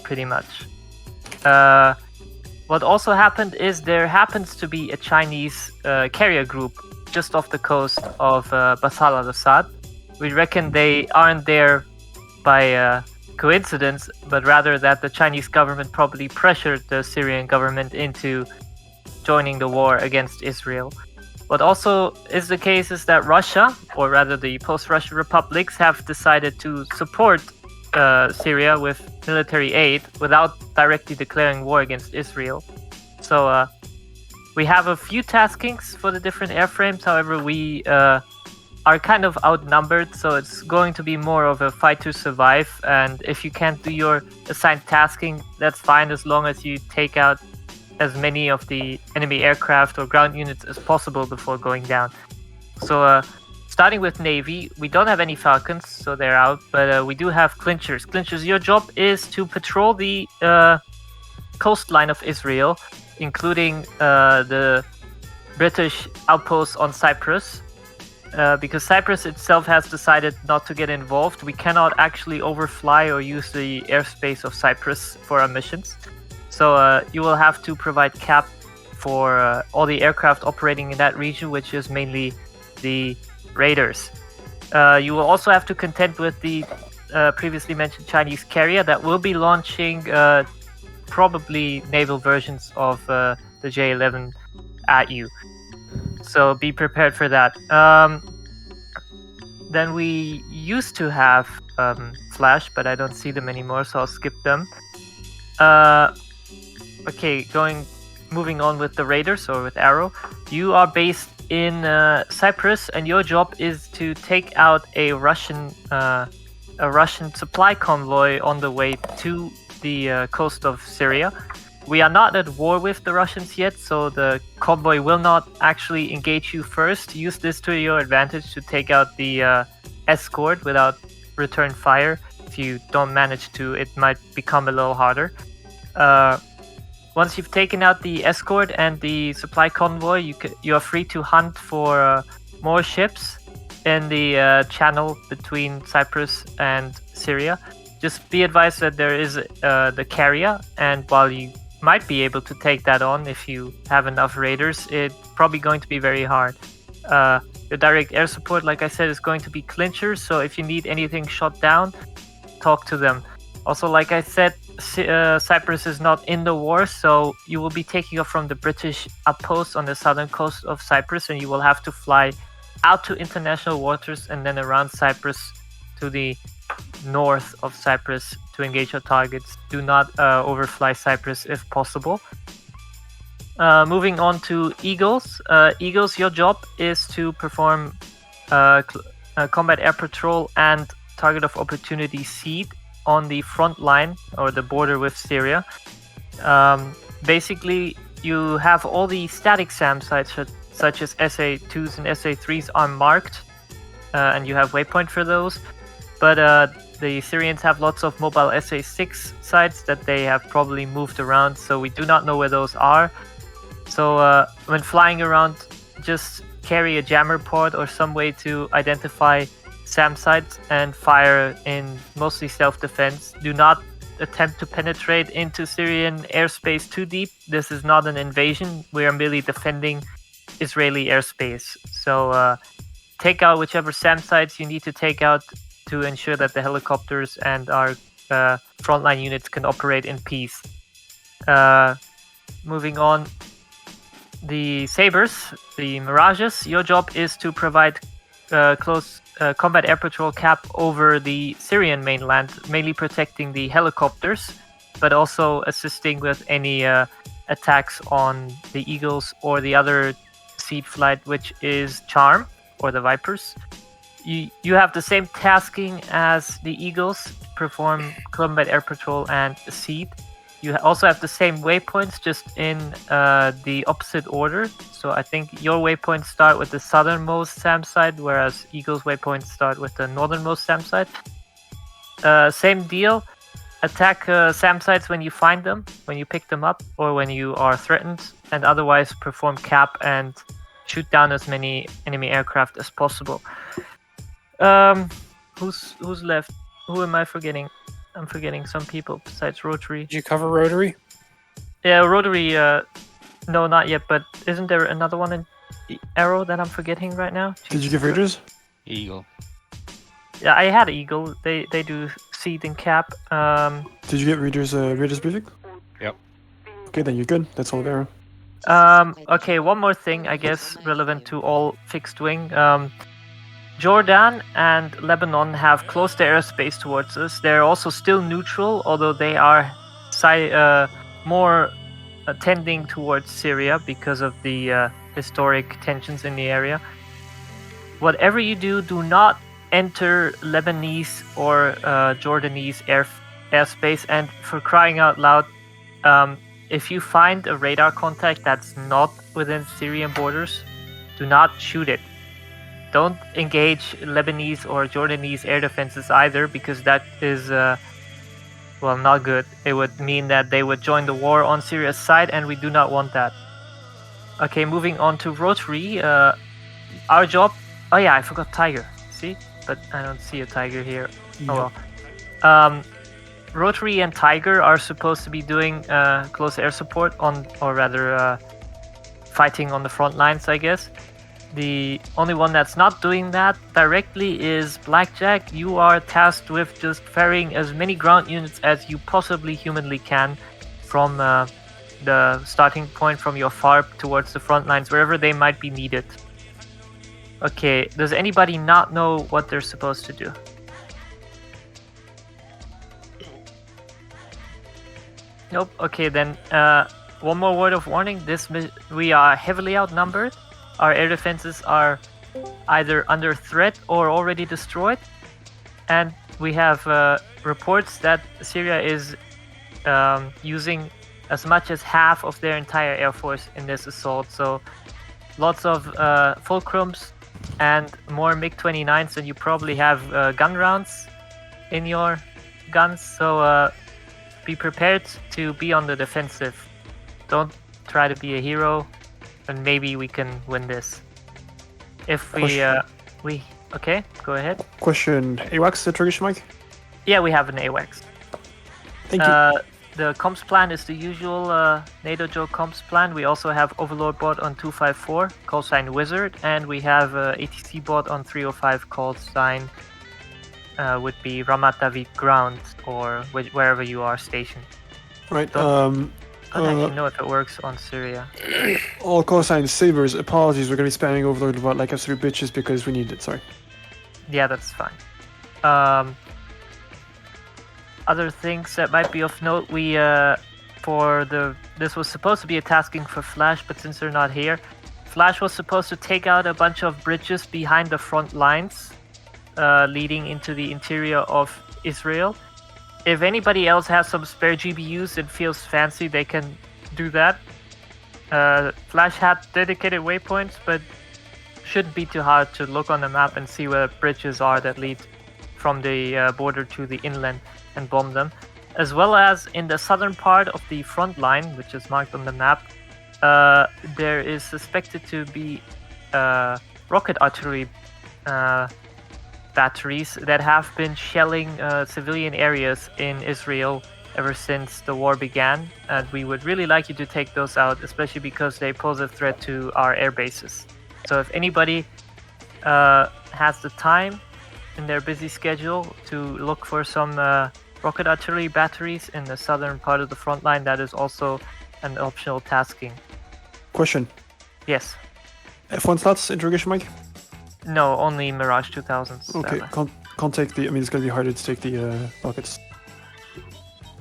pretty much. What also happened is there happens to be a Chinese carrier group just off the coast of Bashar al-Assad. We reckon they aren't there by coincidence, but rather that the Chinese government probably pressured the Syrian government into joining the war against Israel. What also is the case is that Russia, or rather the post-Russian republics, have decided to support Syria with military aid without directly declaring war against Israel. So we have a few taskings for the different airframes. However, we are kind of outnumbered, so it's going to be more of a fight to survive. And if you can't do your assigned tasking, that's fine, as long as you take out as many of the enemy aircraft or ground units as possible before going down. So starting with Navy, we don't have any Falcons, so they're out, but we do have Clinchers. Clinchers, your job is to patrol the coastline of Israel, including the British outposts on Cyprus. Because Cyprus itself has decided not to get involved, we cannot actually overfly or use the airspace of Cyprus for our missions. So you will have to provide cap for all the aircraft operating in that region, which is mainly the Raiders. You will also have to contend with the previously mentioned Chinese carrier that will be launching probably naval versions of the J-11 at you. So be prepared for that. Then we used to have Flash, but I don't see them anymore, so I'll skip them. Okay, moving on with the Raiders, or with Arrow. You are based in Cyprus, and your job is to take out a Russian supply convoy on the way to the coast of Syria. We are not at war with the Russians yet, so the convoy will not actually engage you first. Use this to your advantage to take out the escort without return fire. If you don't manage to, it might become a little harder. Once you've taken out the escort and the supply convoy, you are free to hunt for more ships in the channel between Cyprus and Syria. Just be advised that there is the carrier, and while you might be able to take that on if you have enough raiders, it's probably going to be very hard. The direct air support, like I said, is going to be Clinchers, so if you need anything shot down, talk to them. Also, like I said, Cyprus is not in the war, so you will be taking off from the British outpost on the southern coast of Cyprus, and you will have to fly out to international waters and then around Cyprus to the north of Cyprus to engage your targets. Do not overfly Cyprus if possible. Moving on to Eagles. Eagles, your job is to perform combat air patrol and target of opportunity seed on the front line or the border with Syria. Basically, you have all the static SAM sites such as SA2s and SA3s are marked, and you have waypoint for those. But the Syrians have lots of mobile SA6 sites that they have probably moved around, so we do not know where those are. So when flying around, just carry a jammer pod or some way to identify SAM sites and fire in mostly self-defense. Do not attempt to penetrate into Syrian airspace too deep. This is not an invasion. We are merely defending Israeli airspace. So take out whichever SAM sites you need to take out to ensure that the helicopters and our frontline units can operate in peace. Moving on, the Sabres, the Mirages, your job is to provide close combat air patrol cap over the Syrian mainland, mainly protecting the helicopters, but also assisting with any attacks on the Eagles or the other seed flight, which is Charm, or the Vipers. You have the same tasking as the Eagles, perform combat air patrol and seed. You also have the same waypoints, just in the opposite order. So I think your waypoints start with the southernmost SAM site, whereas Eagle's waypoints start with the northernmost SAM site. Same deal. Attack SAM sites when you find them, when you pick them up, or when you are threatened, and otherwise perform cap and shoot down as many enemy aircraft as possible. Who's left? Who am I forgetting? I'm forgetting some people besides Rotary. Did you cover Rotary? Yeah, Rotary. No, not yet. But isn't there another one in Arrow that I'm forgetting right now? Did you give Raiders? Eagle. Yeah, I had Eagle. They do seed and cap. Did you get Raiders briefing? Yep. Okay, then you're good. That's all there. Okay, one more thing, I guess, relevant to all fixed wing. Jordan and Lebanon have closed their airspace towards us. They're also still neutral, although they are more tending towards Syria because of the historic tensions in the area. Whatever you do, do not enter Lebanese or Jordanese airspace, and for crying out loud, if you find a radar contact that's not within Syrian borders, do not shoot it. Don't engage Lebanese or Jordanese air defenses either, because that is, not good. It would mean that they would join the war on Syria's side, and we do not want that. Okay, moving on to Rotary. Our job... Oh yeah, I forgot Tiger. See? But I don't see a Tiger here. Yeah. Oh well. Rotary and Tiger are supposed to be doing close air support fighting on the front lines, I guess. The only one that's not doing that directly is Blackjack. You are tasked with just ferrying as many ground units as you possibly humanly can from the starting point from your FARP towards the front lines, wherever they might be needed. Okay, does anybody not know what they're supposed to do? Nope. Okay, then one more word of warning. We are heavily outnumbered. Our air defenses are either under threat or already destroyed. And we have reports that Syria is using as much as half of their entire air force in this assault. So lots of fulcrums and more MiG-29s, and you probably have gun rounds in your guns. So be prepared to be on the defensive. Don't try to be a hero, and maybe we can win this. If we okay, go ahead. Question: AWACS, the Turkish mic? Yeah, we have an AWACS. Thank you. The comms plan is the usual NATO Joe comms plan. We also have Overlord bot on 254, call sign Wizard, and we have ATC bot on 305, call sign would be Ramat David ground, or wherever you are stationed. Right. I don't actually know if it works on Syria. All call signs Sabers. Apologies, we're going to be spamming Overlord bot like absolute bitches because we need it. Sorry. Yeah, that's fine. Other things that might be of note, this was supposed to be a tasking for Flash, but since they're not here, Flash was supposed to take out a bunch of bridges behind the front lines, leading into the interior of Israel. If anybody else has some spare GBUs and feels fancy, they can do that. Flash had dedicated waypoints, but shouldn't be too hard to look on the map and see where bridges are that lead from the border to the inland and bomb them. As well as in the southern part of the front line, which is marked on the map, there is suspected to be rocket artillery batteries that have been shelling civilian areas in Israel ever since the war began, and we would really like you to take those out, especially because they pose a threat to our air bases. So if anybody has the time in their busy schedule to look for some rocket artillery batteries in the southern part of the front line, that is also an optional tasking. Question. Yes. F1 slots, interrogation mic? No, only Mirage 2000s. Okay, can't take the... I mean, it's going to be harder to take the rockets.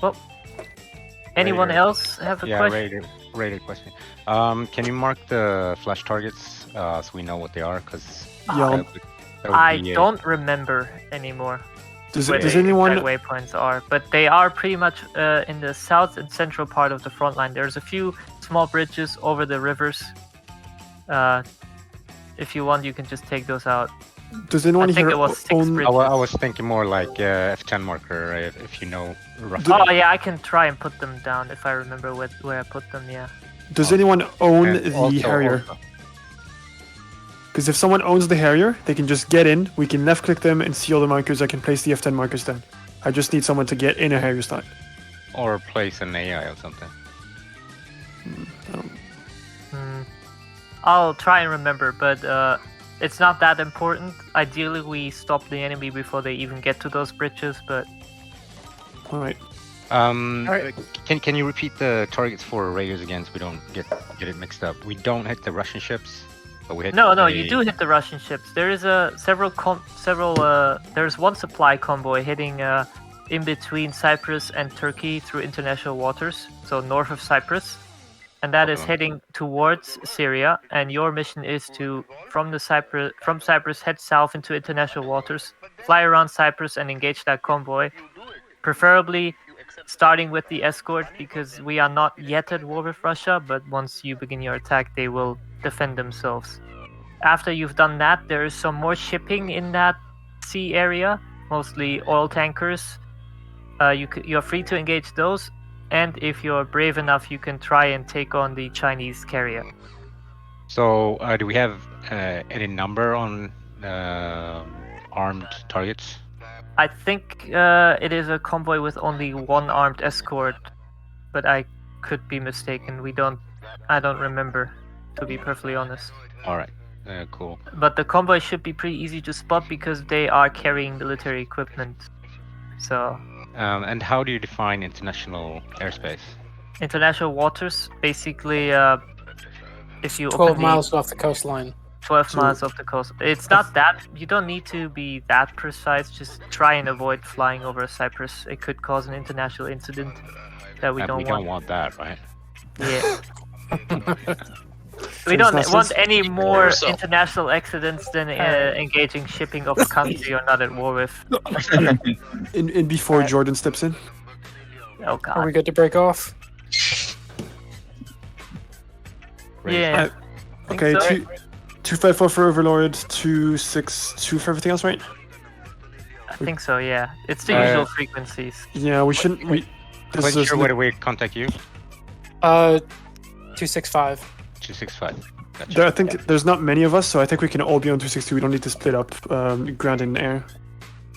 Well, anyone else have a question? Yeah, Raider question. Can you mark the flash targets so we know what they are? Because I don't remember anymore. Does where anyone... the waypoints are, but they are pretty much in the south and central part of the front line. There's a few small bridges over the rivers. If you want, you can just take those out. Does anyone here own... I was thinking more like F10 marker, if you know roughly. Oh yeah, I can try and put them down if I remember where I put them, yeah. Does anyone own the Harrier? Because if someone owns the Harrier, they can just get in, we can left click them and see all the markers, I can place the F10 markers down. I just need someone to get in a Harrier stack. Or place an AI or something. I'll try and remember, but it's not that important. Ideally, we stop the enemy before they even get to those bridges, but... Alright. Alright. Can you repeat the targets for raiders again so we don't get it mixed up? We don't hit the Russian ships, but we hit you do hit the Russian ships. There is there's one supply convoy hitting in between Cyprus and Turkey through international waters, so north of Cyprus, and that is heading towards Syria. And your mission is to from Cyprus head south into international waters, fly around Cyprus and engage that convoy, preferably starting with the escort, because we are not yet at war with Russia, but once you begin your attack, they will defend themselves. After you've done that, there is some more shipping in that sea area, mostly oil tankers. You're free to engage those, and if you're brave enough, you can try and take on the Chinese carrier. So, do we have any number on armed targets? I think it is a convoy with only one armed escort, but I could be mistaken. I don't remember, to be perfectly honest. Alright, cool. But the convoy should be pretty easy to spot because they are carrying military equipment. So... and how do you define international airspace? International waters, basically, if you 12 miles off the coastline. 12 miles off the coast. It's not that, you don't need to be that precise, just try and avoid flying over Cyprus. It could cause an international incident that we don't want. We don't want that, right? Yeah. We don't want any more international accidents than engaging shipping of a country you're not at war with. In before Jordan steps in. Oh god. Are we good to break off? Yeah. Okay, so. 254 for Overlord, 262 for everything else, right? I think so, yeah. It's the usual frequencies. Yeah, we shouldn't... Where do we contact you? 265. 265. Gotcha. I think there's not many of us, so I think we can all be on 262. We don't need to split up ground and air.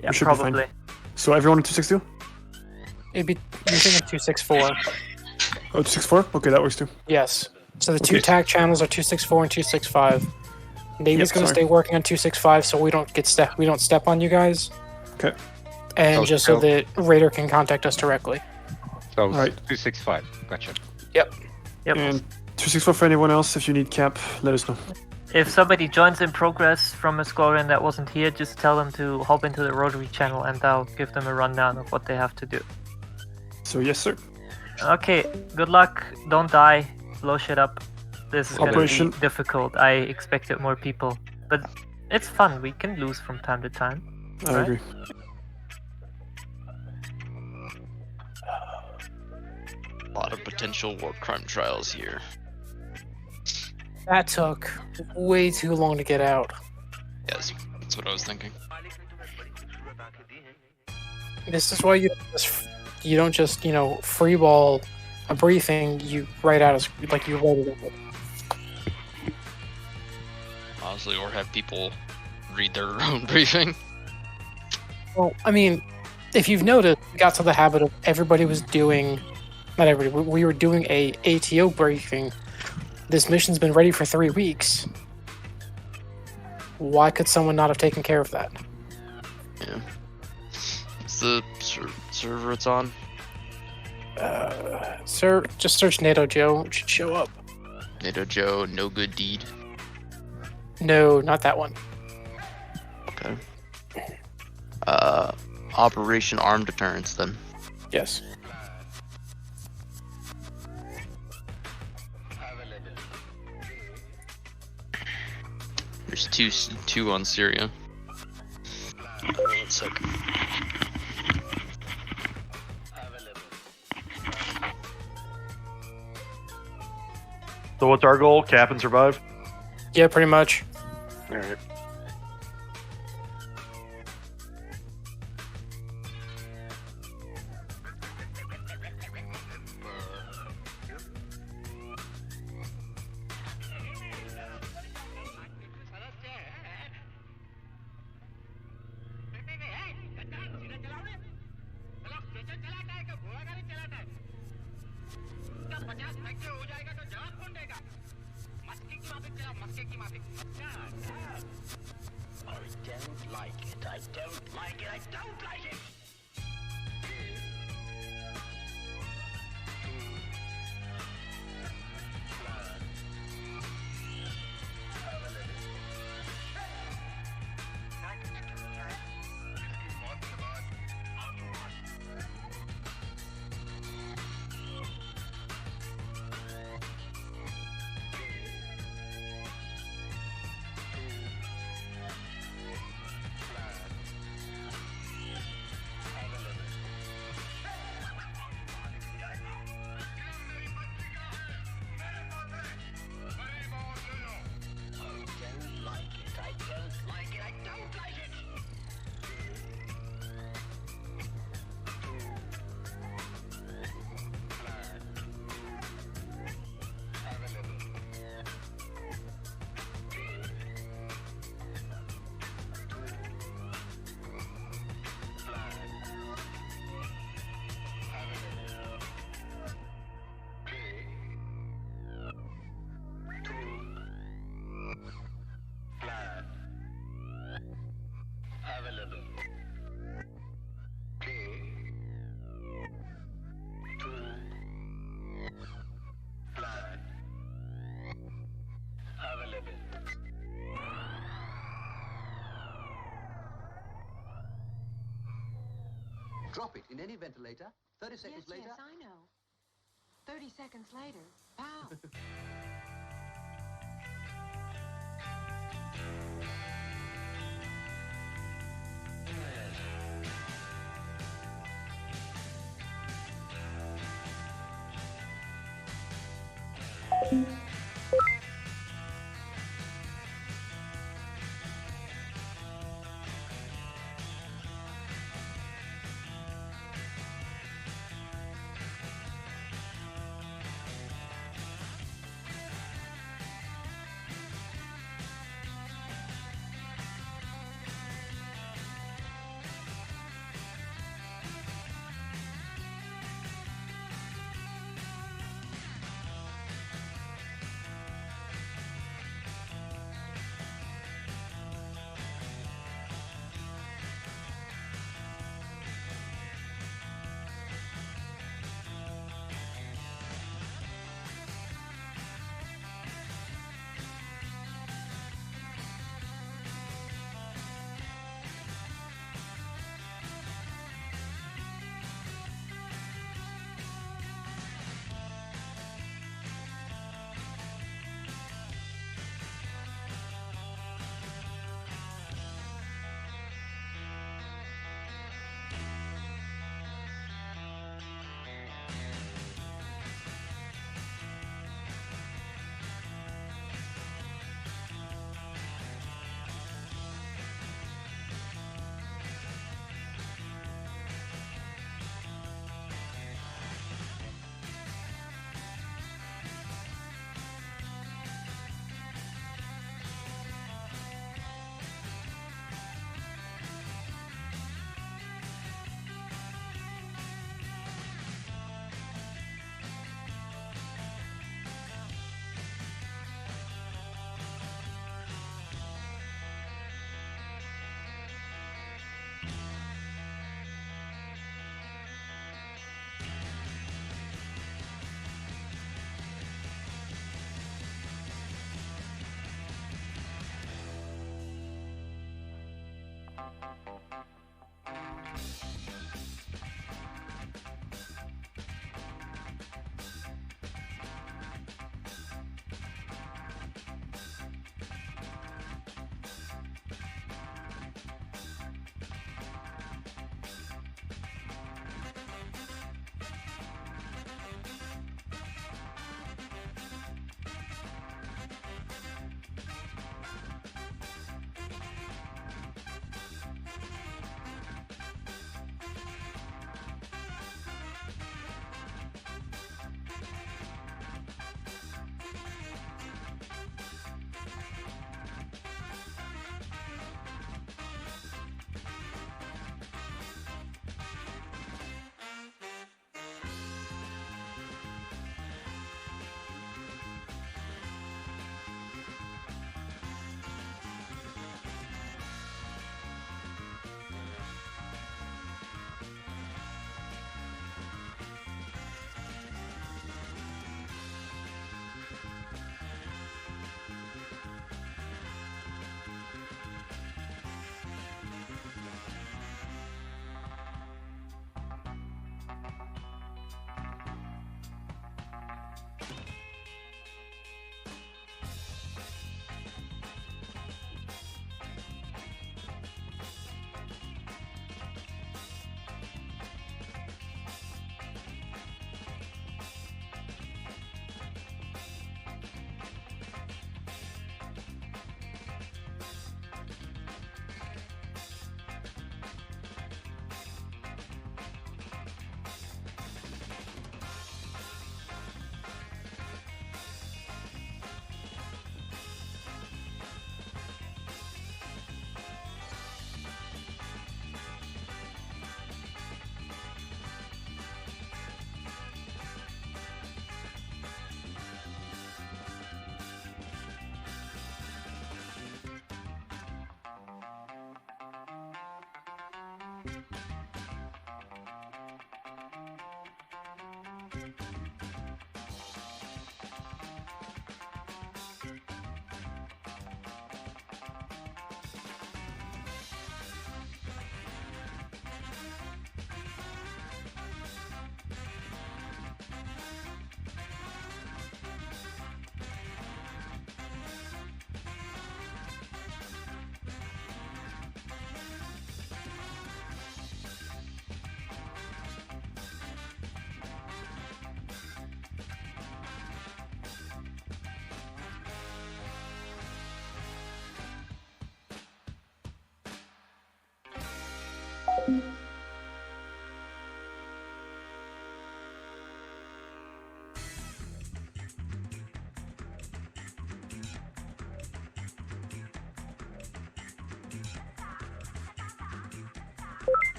Yeah, we should probably. Be fine. So everyone on 262? You're thinking 264. Oh, 264? Okay, that works too. Yes. So the two TAC channels are 264 and 265. Navy's going to stay working on 265 so we don't step on you guys. Okay. And just so that Raider can contact us directly. So 265. Gotcha. Yep. And 264 for anyone else. If you need cap, let us know. If somebody joins in progress from a squadron that wasn't here, just tell them to hop into the rotary channel and I'll give them a rundown of what they have to do. So yes, sir. Okay, good luck. Don't die. Blow shit up. This is gonna be difficult. I expected more people, but it's fun. We can lose from time to time. I agree. A lot of potential war crime trials here. That took way too long to get out. Yes, that's what I was thinking. This is why you don't just freeball a briefing. You write out you wrote it. Honestly, or have people read their own briefing. Well, I mean, if you've noticed, we got to the habit of everybody was doing. Not everybody. We were doing a ATO briefing. This mission's been ready for 3 weeks. Why could someone not have taken care of that? Yeah. What's the server it's on? Sir, just search NATO Joe. It should show up. NATO Joe, no good deed. No, not that one. Okay. Operation Armed Deterrence then. Yes. There's two on Syria. 1 second. So what's our goal? Cap and survive? Yeah, pretty much. Alright. Drop it in any ventilator. 30 seconds later. Yes, I know. 30 seconds later. Pow!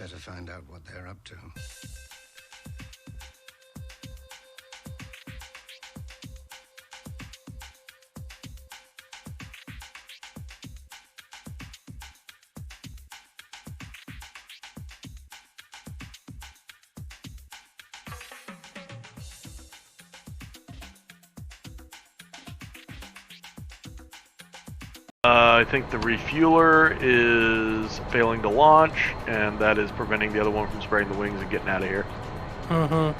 better find out what they're up to. I think the refueler is failing to launch, and that is preventing the other one from spreading the wings and getting out of here. Mm-hmm.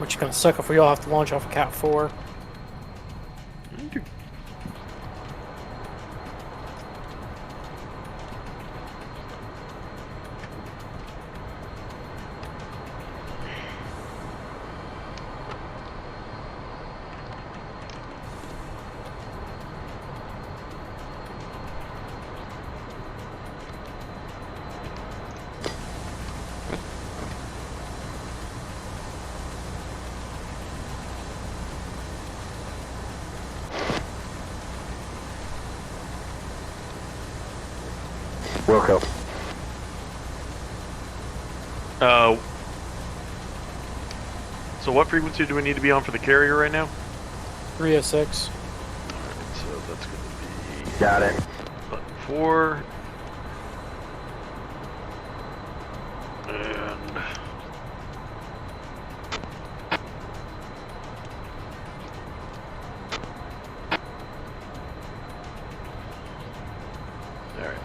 Which is gonna suck if we all have to launch off of Cat 4. Wilco. So what frequency do we need to be on for the carrier right now? 306. Alright, so that's going to be... Got it. Button 4. And... Alright.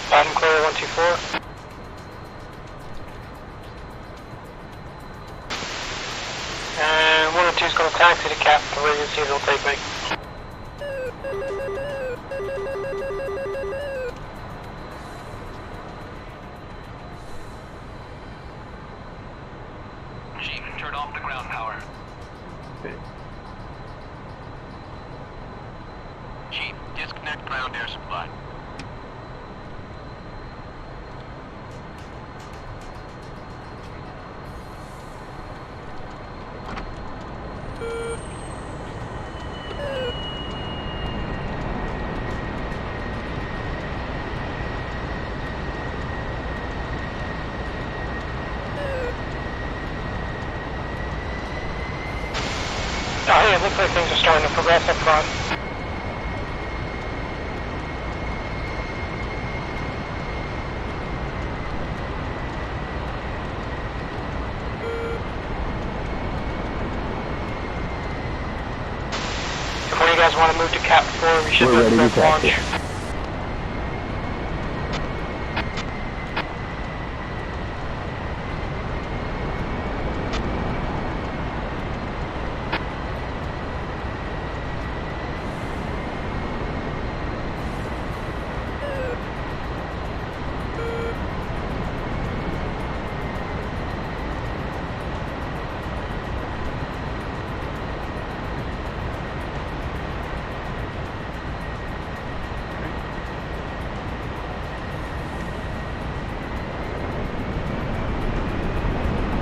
Bottom clear 124. And 102 is going to taxi to Cap 3 and see if they'll take me. Chief, turn off the ground power. Okay. Chief, disconnect ground air supply. Oh, hey, it looks like things are starting to progress up front. If one of you guys want to move to Cap 4, we should We're ready to launch. taxi.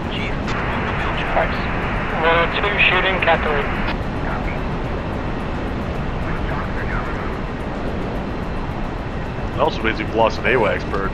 Chief, move the wheel tracks. 102 shooting Cat 3. It also means you've lost an AWACS bird.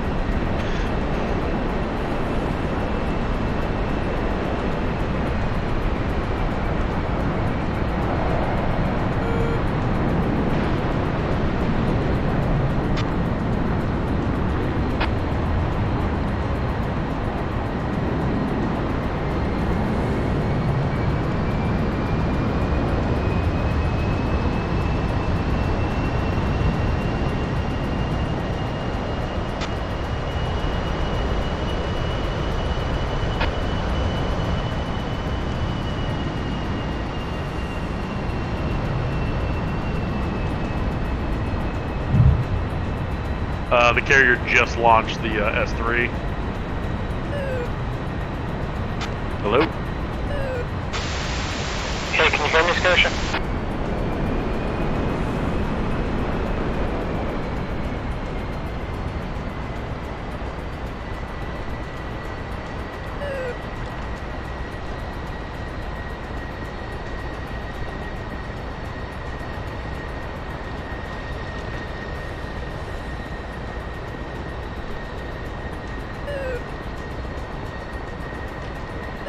The carrier just launched the S3. Hello? Hey, can you hear me, Scotia?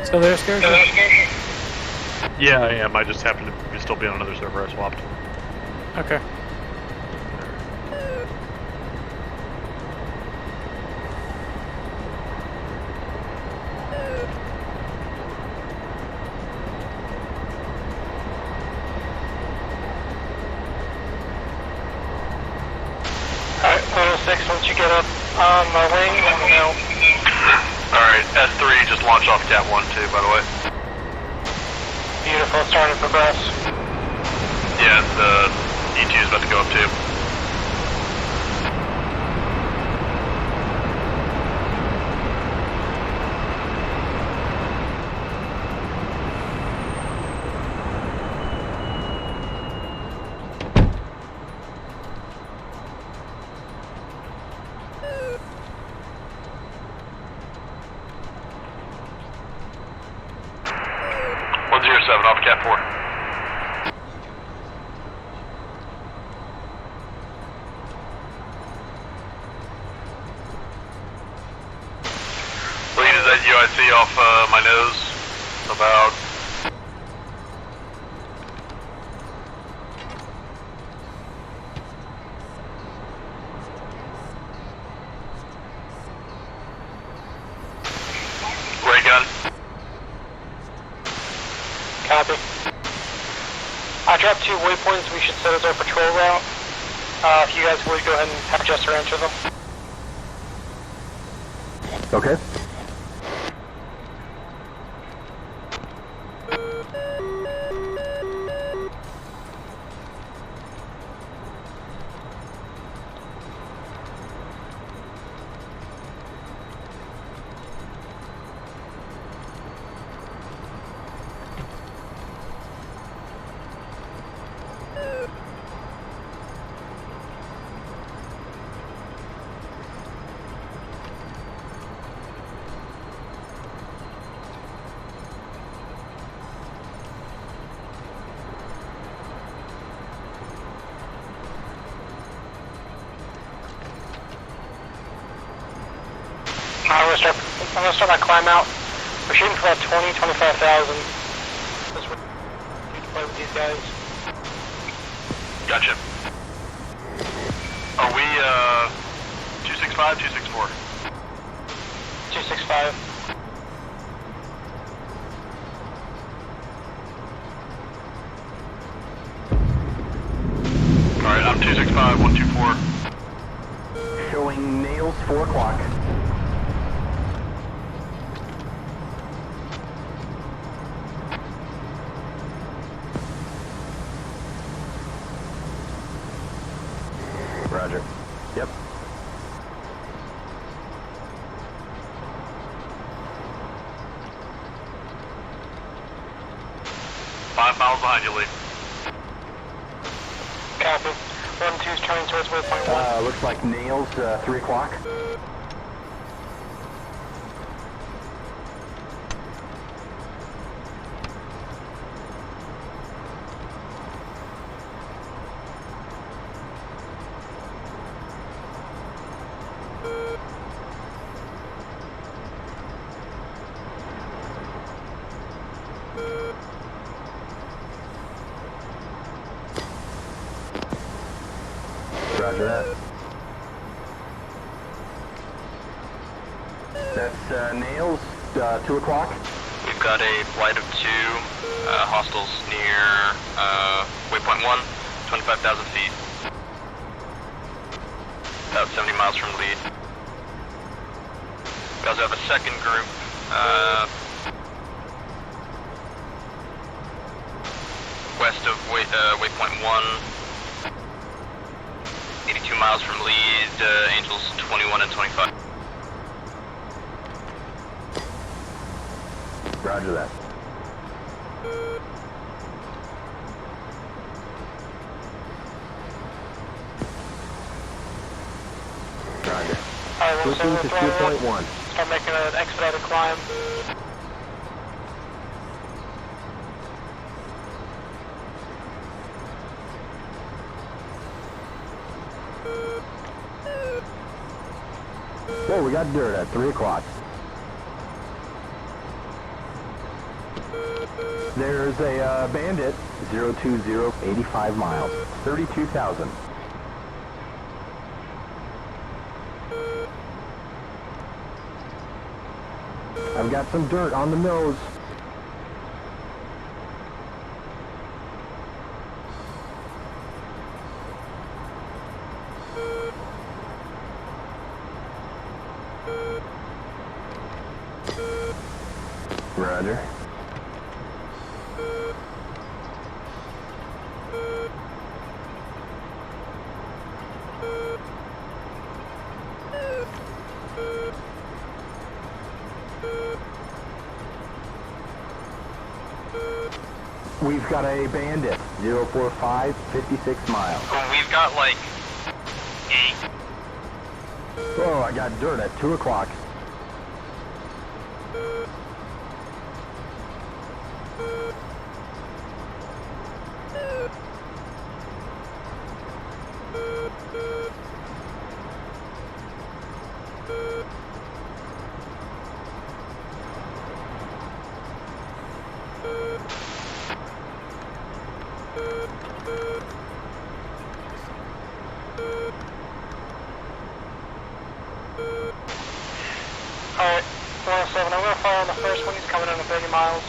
Still there, Scared? Yeah, I am. I just happen to still be on another server I swapped. Okay. Alright, 106, once you get up on my wing, let me know. Alright, S3 just launched off Cat 1 too, by the way. Beautiful, starting to progress. Yeah, the E2 is about to go up too. Off Cat 4. Lead, is that UIC off my nose? About... Ray gun. Copy. I dropped 2 waypoints we should set as our patrol route. If you guys would go ahead and have Jester enter them. Okay. I'm gonna start my climb out. We're shooting for about 25,000. This would play with these guys. Gotcha. Are we 265, 264? 265. Alright, I'm 265, 124. Showing nails 4 o'clock. Roger. Yep. 5 miles behind you, Lee. Copy. 1-2's turning towards waypoint 1. Looks like nails 3 o'clock. Roger that. That's nails, 2 o'clock. We've got a flight of 2 hostiles near waypoint 1, 25,000 feet. About 70 miles from lead. We also have a second group west of waypoint 1. 82 miles from lead, Angels 21 and 25. Roger that. Roger. Alright, we'll Switching to 2.1. start making an expedited climb. Oh, we got dirt at 3 o'clock. There's a bandit, 020, 85 miles, 32,000. I've got some dirt on the nose. Roger. We've got a bandit, 045, 56 miles. Oh, we've got like 8. Oh, I got dirt at 2 o'clock. Alright, 407, I'm gonna fire on the first one, he's coming in at 30 miles.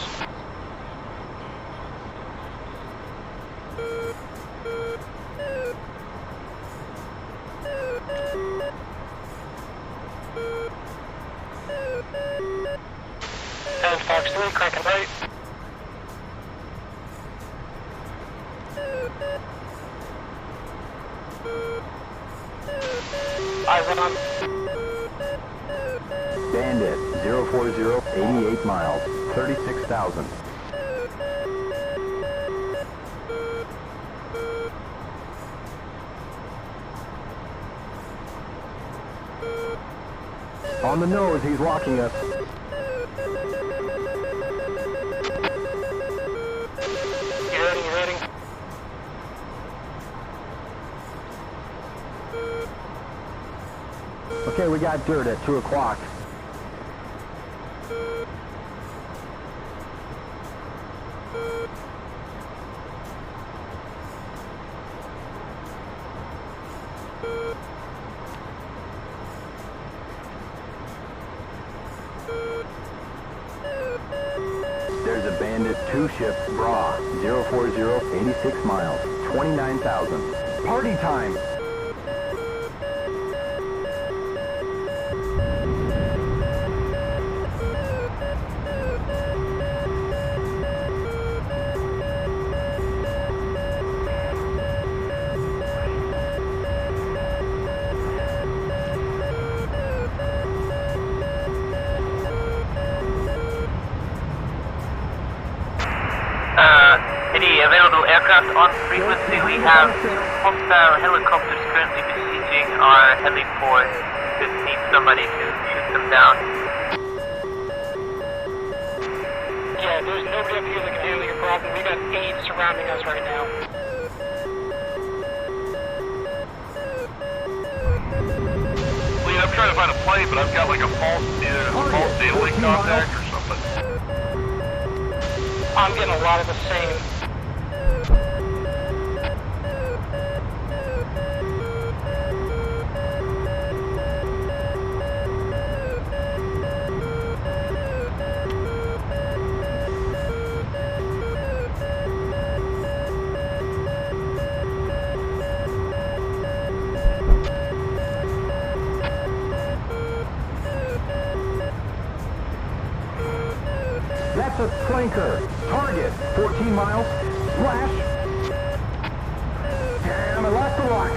And Fox 3, cranking right. Eyes on. Bandit, 040, 88 miles, 36,000. On the nose, he's locking us. You ready, you ready? Okay, we got dirt at 2 o'clock. There's a bandit 2-ship bra, 040, 86 miles, 29,000. Party time! Any available aircraft on frequency? We have hostile helicopters currently besieging our heliport. Just need somebody to shoot them down. Yeah, there's nobody up here that can handle your problem. We got 8 surrounding us right now. Lead, I'm trying to find a plane, but I've got like a false data link contact or something. I'm getting a lot of the same. That's a flanker. Target, 14 miles. Splash. Damn, I lost the lock.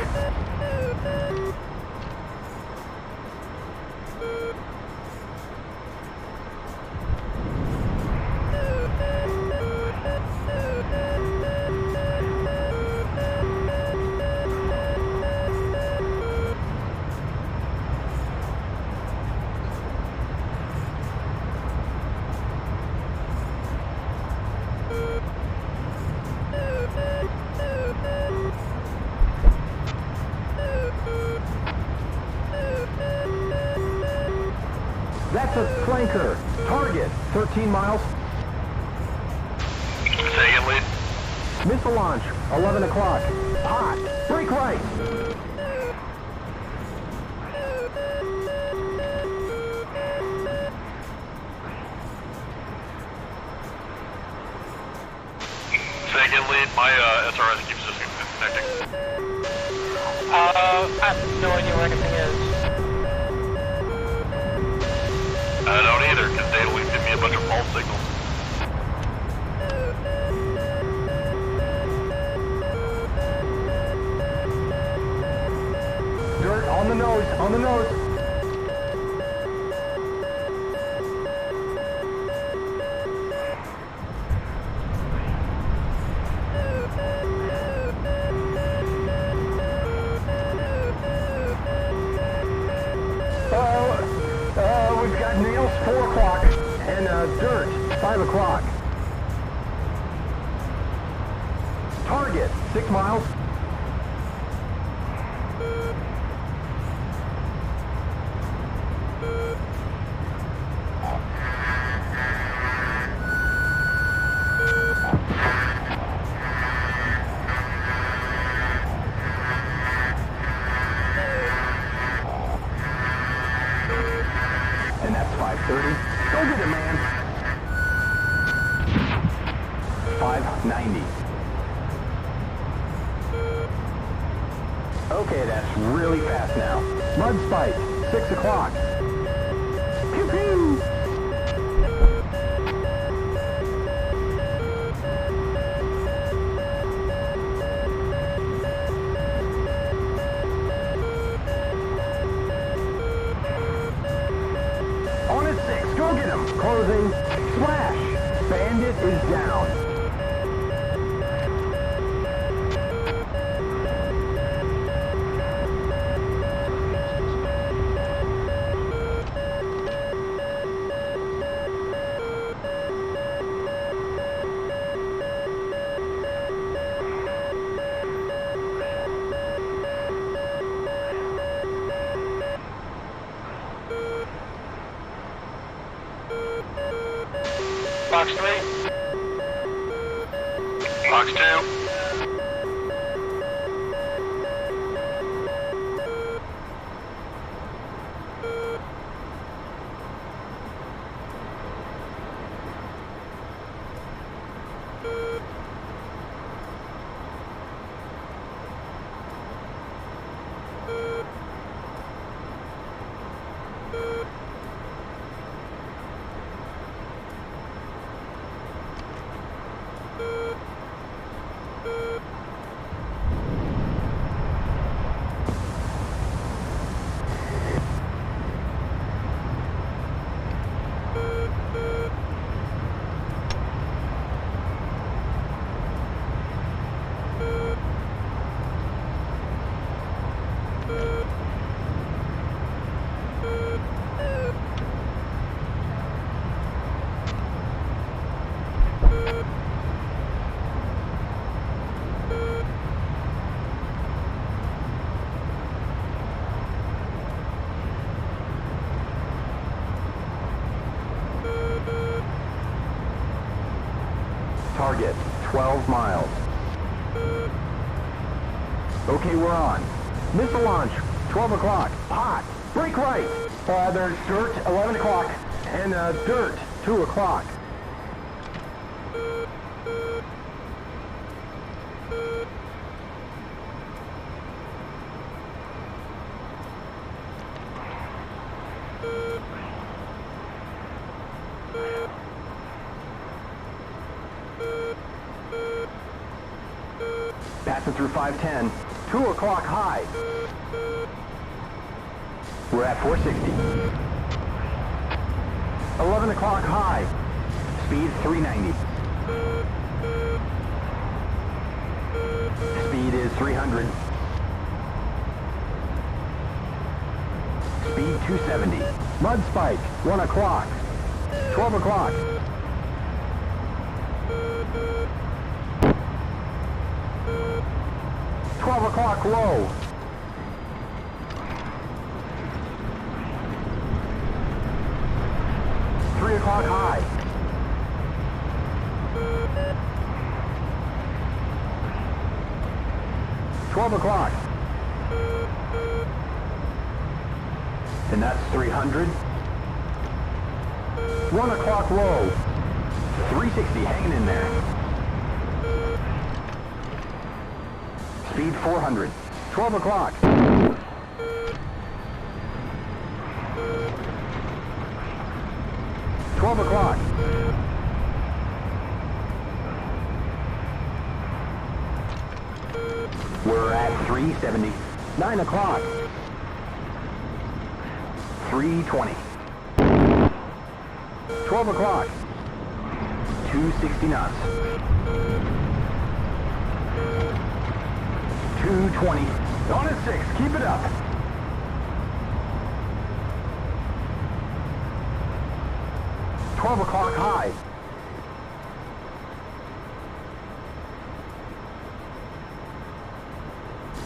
That's a flanker. Target, 13 miles. Missile launch, 11 o'clock. Hot. Brake right. Second lead, my SRS keeps disconnecting. I have no idea where anything is. I don't either, because data leaks give me a bunch of false signals. Dirt on the nose, on the nose. We've got nails 4 o'clock and dirt 5 o'clock. Target 6 miles. And that's 530. Go get it, man. 590. Okay, that's really fast now. Mud spike, 6 o'clock. Pew pew! On at 6, go get him. Closing. Splash. Bandit is down. Box 3. Box 2. Target, 12 miles. Okay, we're on. Missile launch, 12 o'clock. Hot. Brake right. There's dirt, 11 o'clock. And dirt, 2 o'clock. Passing through 510. 2 o'clock high. We're at 460. 11 o'clock high. Speed 390. Speed is 300. Speed 270. Mud spike, 1 o'clock. 12 o'clock. 12 o'clock low. Three o'clock high. 12 o'clock. And that's 300. 1 o'clock low. 360, hanging in there. Speed 400. 12 o'clock. 12 o'clock. We're at 370. 9 o'clock. 320. 12 o'clock. 260 knots. 220. On at 6. Keep it up. $12 o'clock high.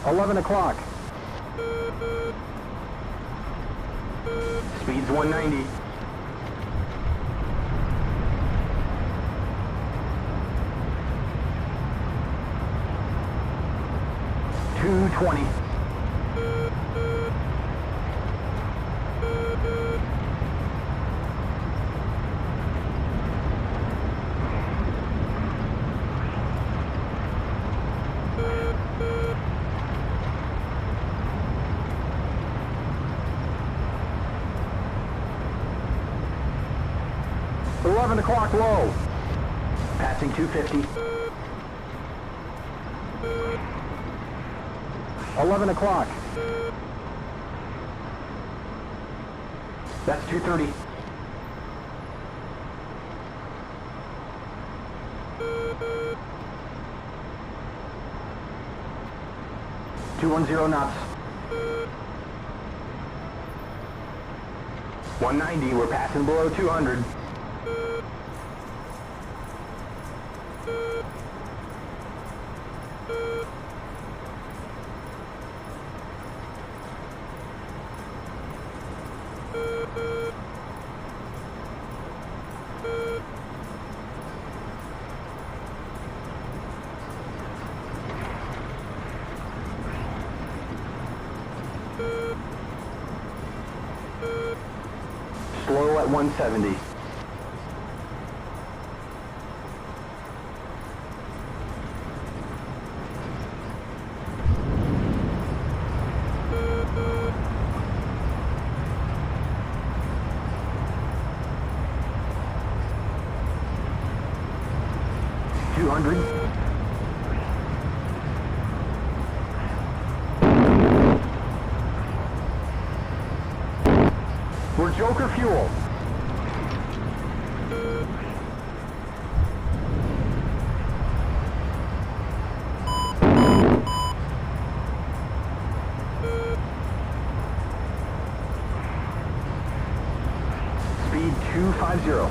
$11 o'clock. Speed's 190. $220. $11 o'clock low. Passing 250. 11 o'clock. That's 230. $210 knots. 190, we're passing below 200. Slow at 170. We're Joker fuel. Speed 250.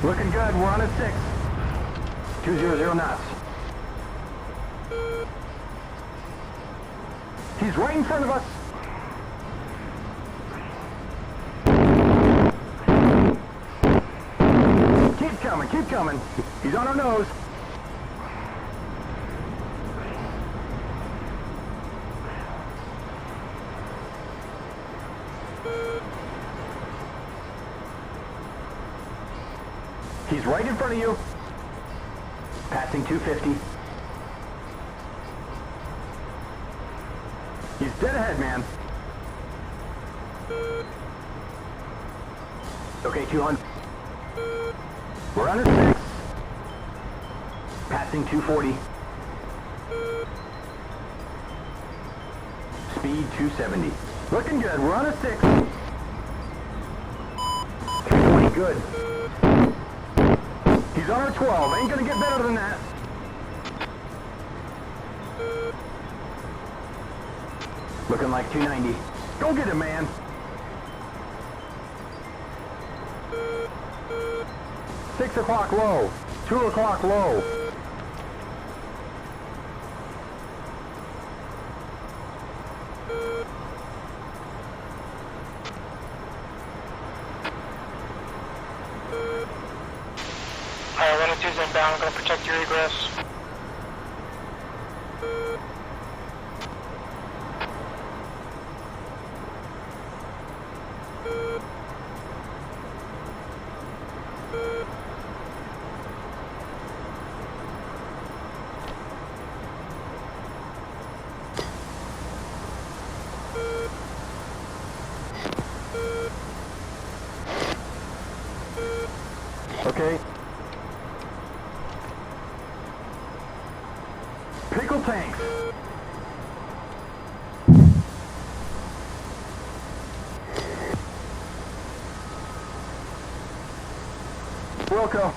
Looking good, we're on a 6. 200 knots. He's right in front of us. Keep coming. He's on our nose. He's right in front of you. Passing 250. He's dead ahead, man. Okay, 200. We're on a 6. Passing 240. Speed 270. Looking good. We're on a 6. 320. Good. He's on our 12. Ain't gonna get better than that. Looking like 290. Go get him, man. $6 o'clock low. 2 o'clock low. Alright, 102's inbound. I'm gonna protect your egress. Pickle tanks. Wilco.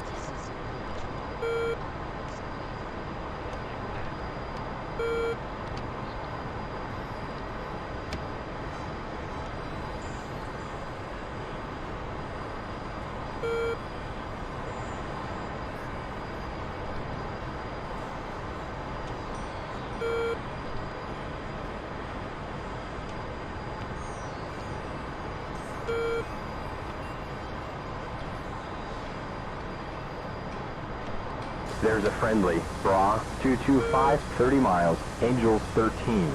There's a friendly. Bra 225, 30 miles. Angels 13.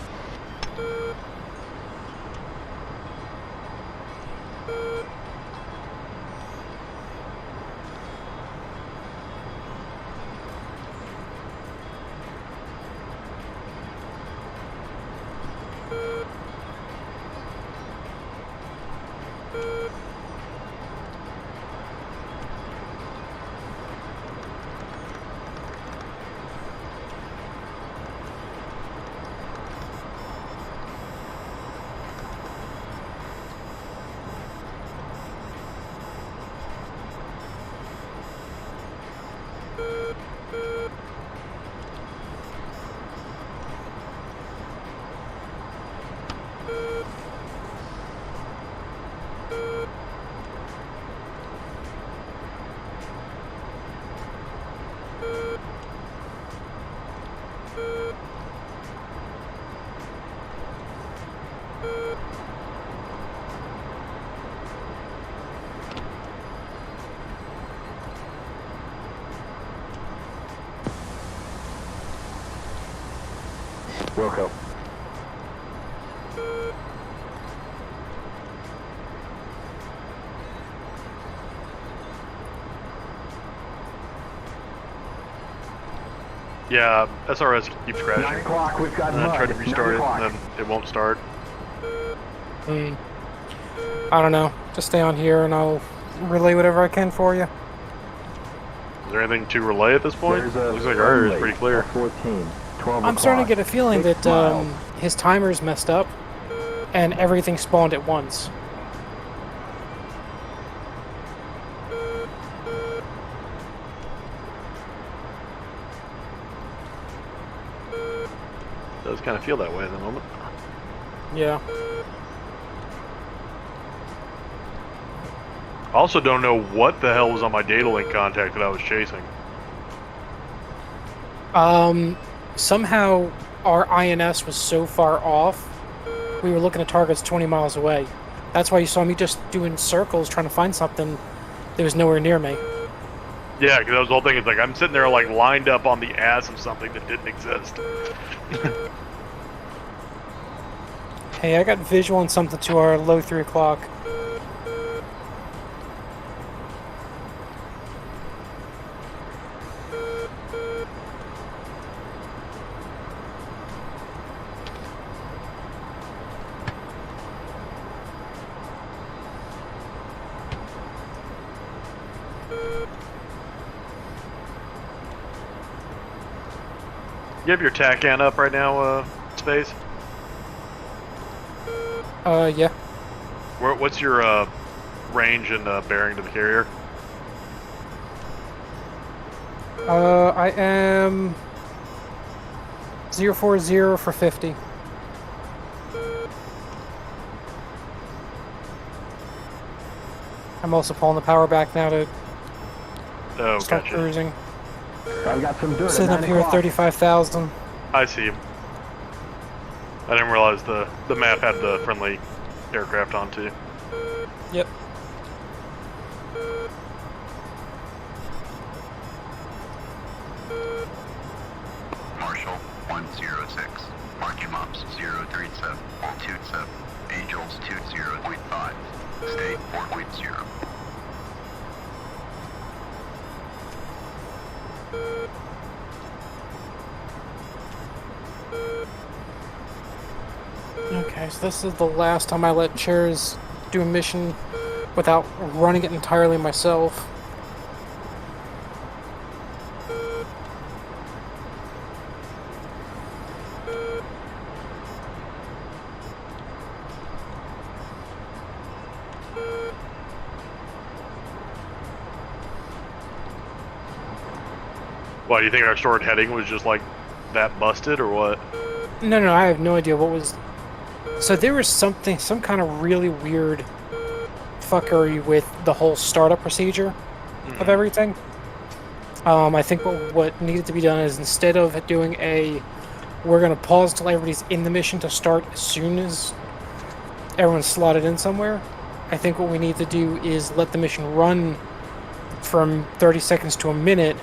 Wilco. Yeah, SRS keeps crashing. 9 o'clock, we've got And then mud. try to restart 9 it, o'clock. and then it won't start. I don't know. Just stay on here and I'll relay whatever I can for you. Is there anything to relay at this point? There's a Looks like our area is friendly, pretty clear. 14, 12 I'm starting to o'clock. get a feeling 6 that miles. his timer's messed up and everything spawned at once. Does kind of feel that way at the moment. Yeah. I also don't know what the hell was on my data link contact that I was chasing. Somehow our INS was so far off, we were looking at targets 20 miles away. That's why you saw me just doing circles trying to find something that was nowhere near me. Yeah, because that was the whole thing. It's like I'm sitting there like lined up on the ass of something that didn't exist. Hey, I got visual on something to our low 3 o'clock. You have your TACAN up right now, Space? Yeah. What's your range and bearing to the carrier? I am 040 for 50. I'm also pulling the power back now to Oh, start gotcha. cruising. I've got some dirt at Sitting up 9 here at o'clock. 35,000. I see him. I didn't realize the map had the friendly aircraft on too. Yep. Marshall 106, marking mops 037, 27, Angels 20.5, state 4.0. Okay, so this is the last time I let Chairs do a mission without running it entirely myself. Why, do you think our stored heading was just like that busted or what? No, I have no idea what was. So there was some kind of really weird fuckery with the whole startup procedure of everything. I think what needed to be done is instead of doing we're gonna pause till everybody's in the mission to start as soon as everyone's slotted in somewhere. I think what we need to do is let the mission run from 30 seconds to a minute,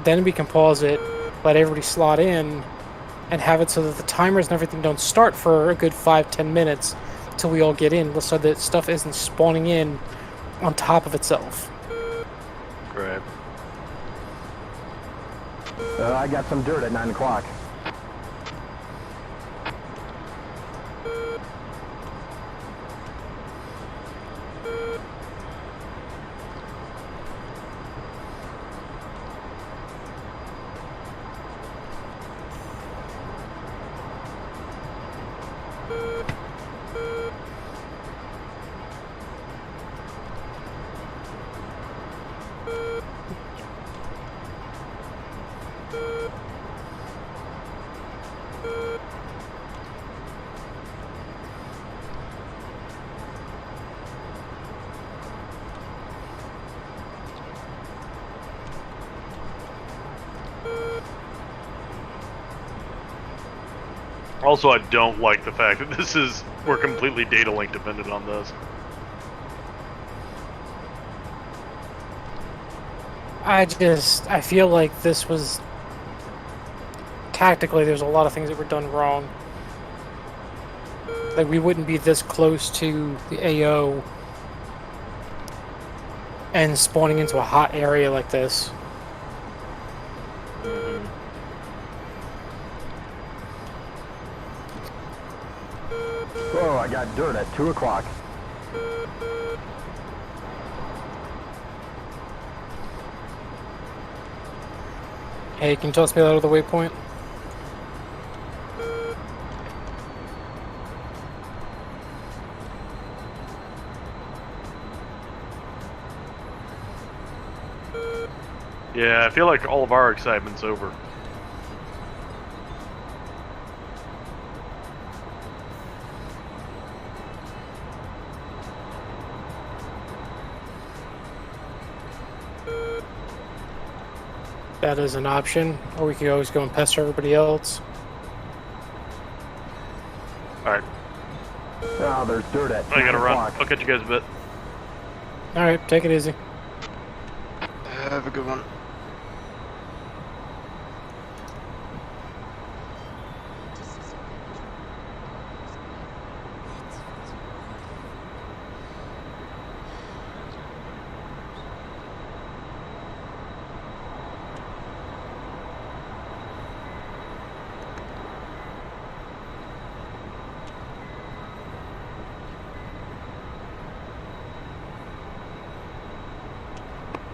then we can pause it, let everybody slot in, and have it so that the timers and everything don't start for a good 5-10 minutes till we all get in, so that stuff isn't spawning in on top of itself. Right. I got some dirt at 9 o'clock. Also, I don't like the fact that we're completely data link dependent on this. I feel like this was tactically there's a lot of things that were done wrong. Like we wouldn't be this close to the AO and spawning into a hot area like this. Oh, I got dirt at 2 o'clock. Hey, can you toss me that other waypoint? Yeah, I feel like all of our excitement's over. That is an option, or we could always go and pester everybody else. Alright. Oh, there's dirt at 9 I gotta run. o'clock. I'll catch you guys a bit. Alright, take it easy. Have a good one.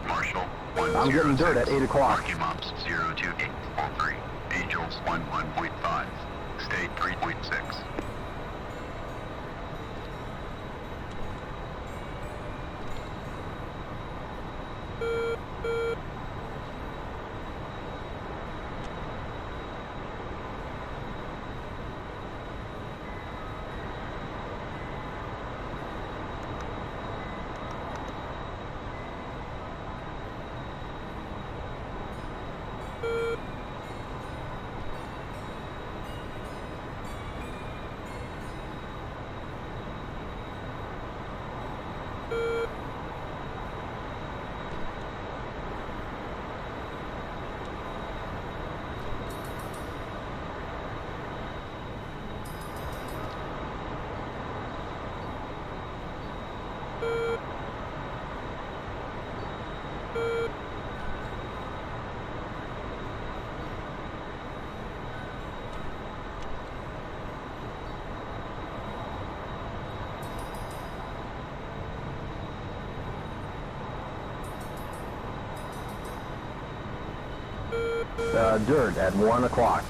Marshall, I'm getting dirt at 8 o'clock. Marking mops 02843. Angels 11.5. State 3.6. Dirt at 1 o'clock.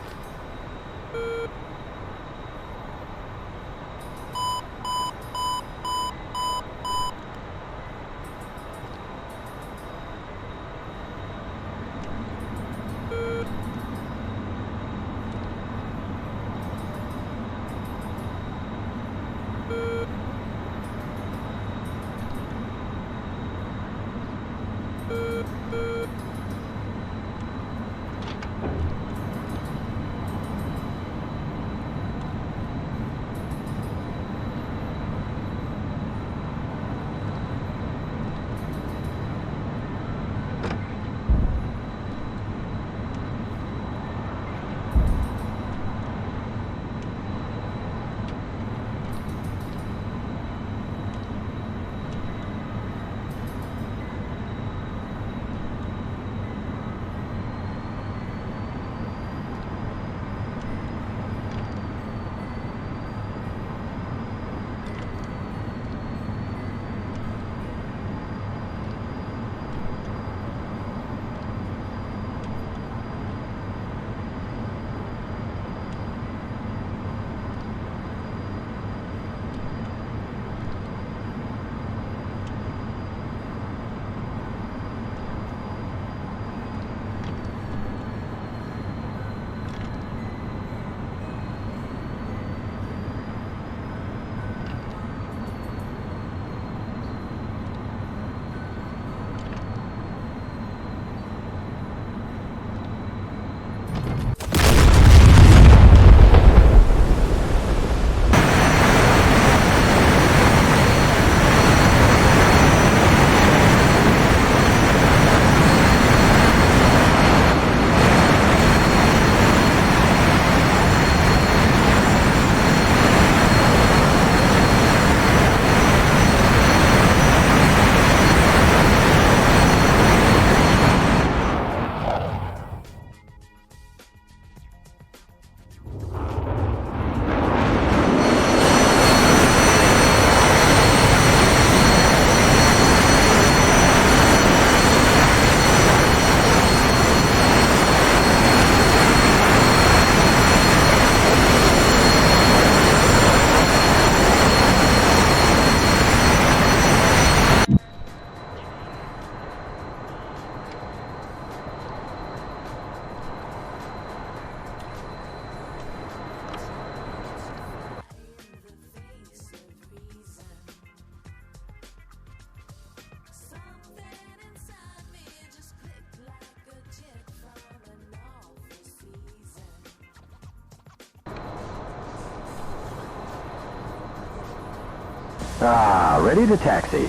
Ah, ready to taxi.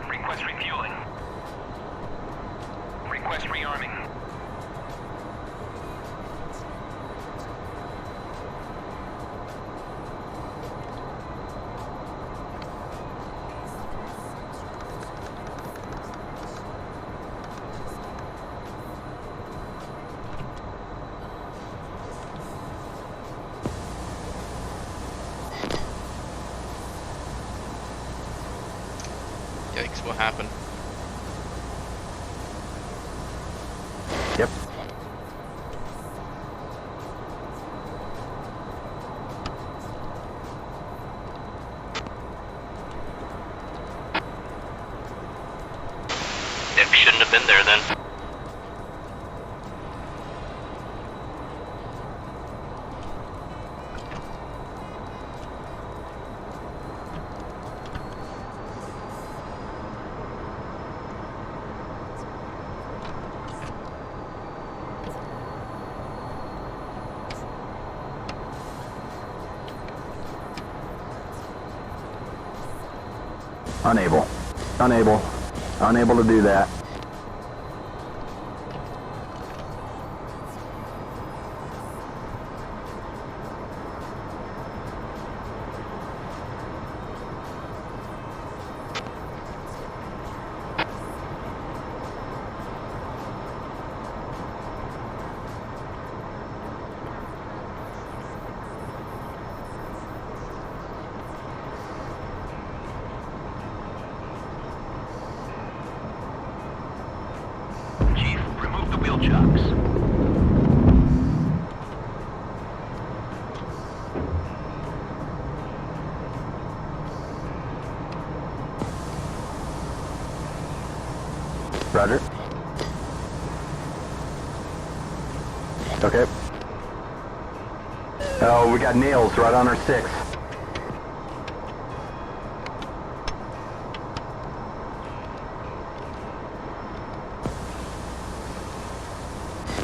Request refueling. Request rearming. Yikes, what happened? Yep. It shouldn't have been there then. Unable to do that. Okay. Oh, we got nails right on our 6.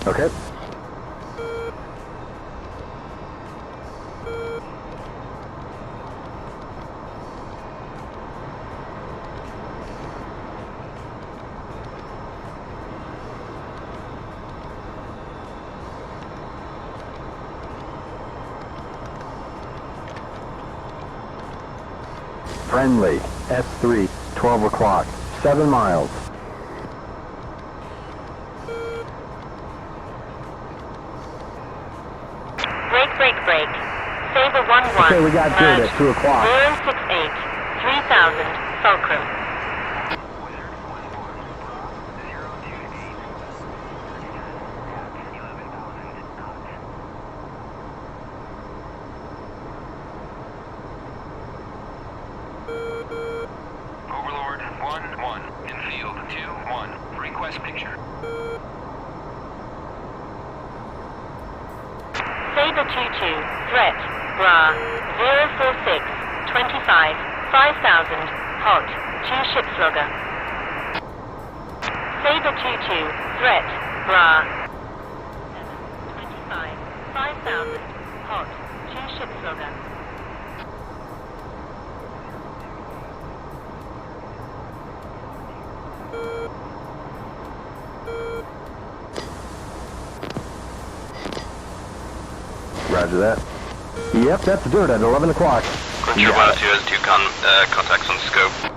Okay. Friendly, S3, 12 o'clock, 7 miles. Break. Saber 1-1. Okay, we got dirt at 2 o'clock. 068, 3000, Fulcrum. Overlord 1-1. Infield 2-1. Request picture. Saber 2-2, threat, Bra, 046, 25, 5000, hot, 2 ships logger. Saber 2-2, threat, Bra, 25, 5000, hot, 2 ships logger. Roger that. Yep, that's dirt at 11 o'clock. Control 102 has 2 contacts on scope.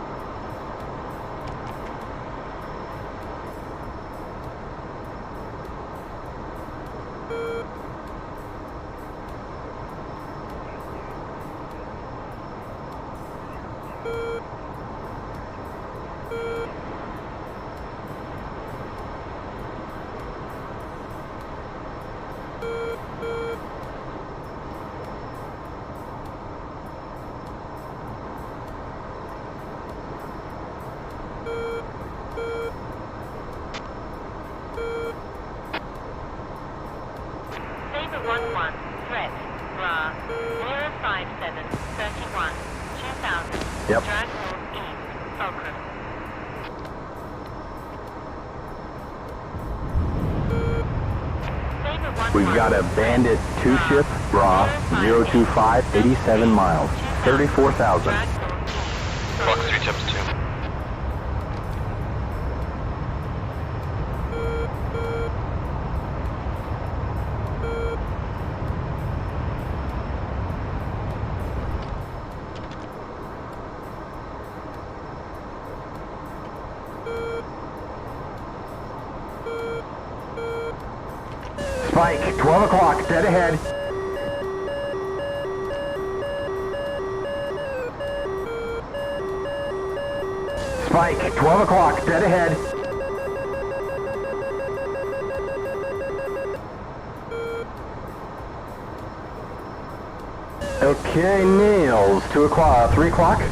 Saber 1-1, threat, Bra, 057, 31, 2000, Yep. drag north east, Fulcrum. Saber 1-1, We've got a Bandit 2 ship, Raw, 025, 87 miles, 34,000. drag north east, Fox 3 times 2. Spike, 12 o'clock, dead ahead. Spike, 12 o'clock, dead ahead. Okay, nails, 2 o'clock, 3 o'clock.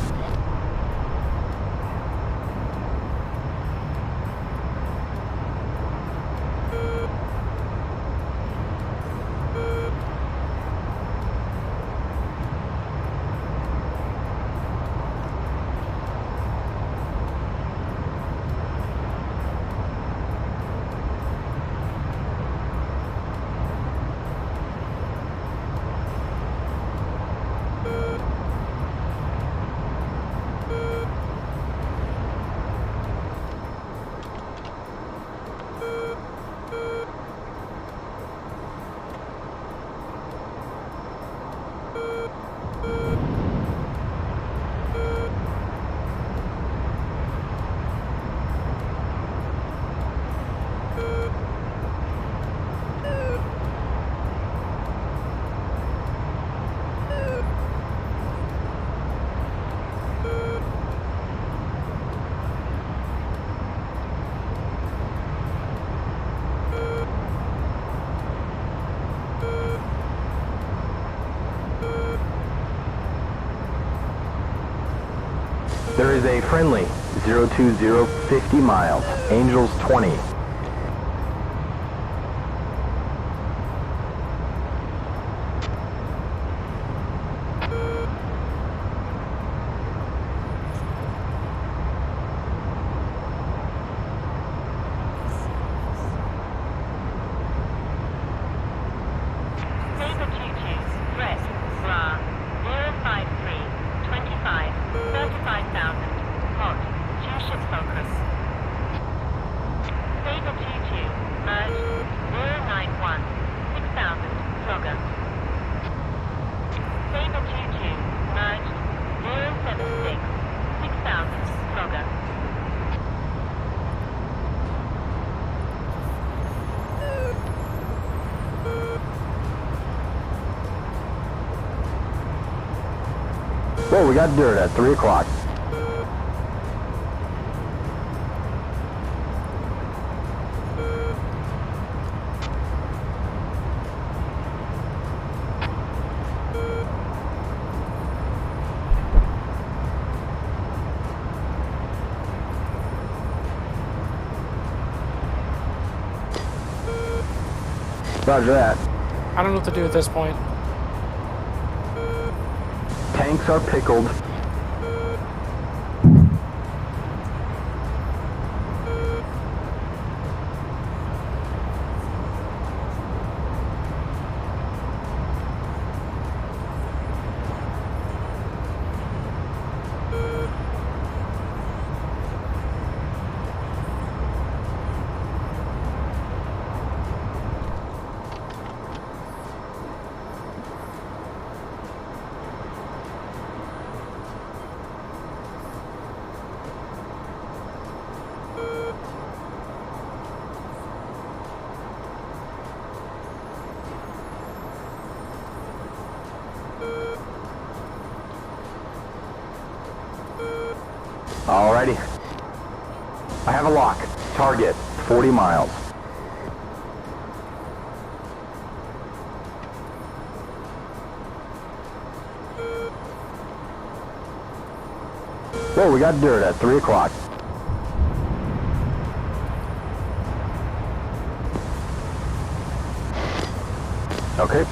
There is a friendly 020, 50 miles, Angels 20. Whoa, we got dirt at 3 o'clock. Roger that. I don't know what to do at this point. Tanks are pickled. Alrighty. I have a lock. Target, 40 miles. Whoa, we got dirt at 3 o'clock. Okay.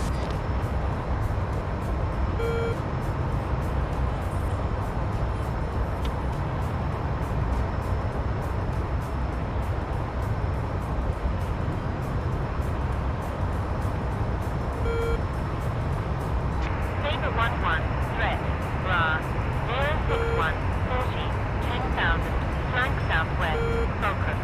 Saber 1-1, threat, Ra, 061, 40, 10,000, flank southwest, Fulcrum.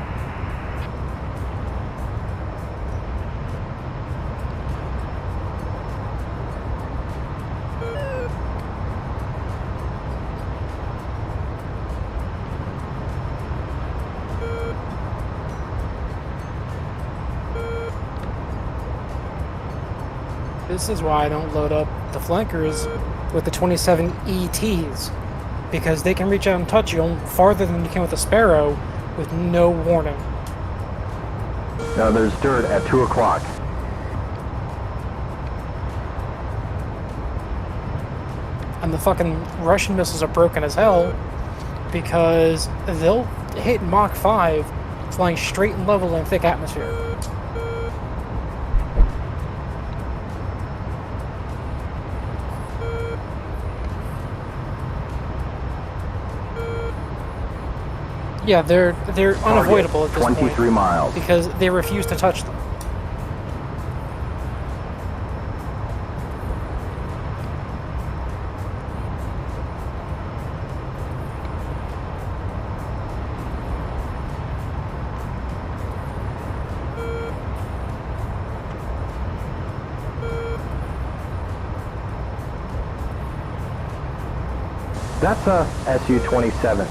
This is why I don't load up the flankers with the 27 ETs, because they can reach out and touch you farther than you can with a Sparrow with no warning. Now there's dirt at 2 o'clock. And the fucking Russian missiles are broken as hell, because they'll hit Mach 5 flying straight and level in thick atmosphere. Yeah, they're unavoidable at this 23 point miles. because they refuse to touch them. That's a Su-27.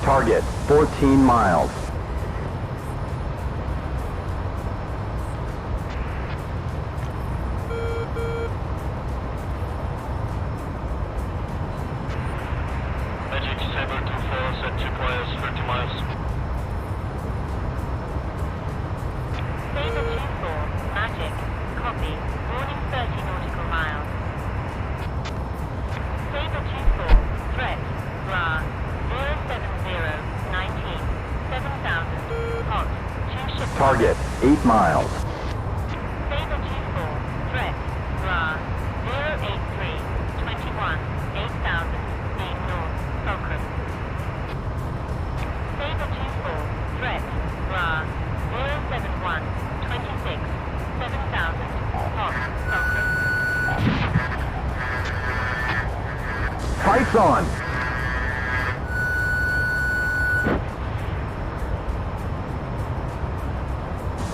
Target, 14 miles. Magic Saber 2-4, set 2 players, 30 miles. Saber 2-4, Magic, copy, warning 30 nautical miles. Saber 2-4, threat, Ra, 070, 19, 7,000, hot, 2 ships. Target, 8 miles. Saber 2-4, threat, Ra, 083, 21, 8,000, being north, Fulcrum. Saber 2-4, threat, Ra, 071, 26, 7,000, hot, Fulcrum. Fights on!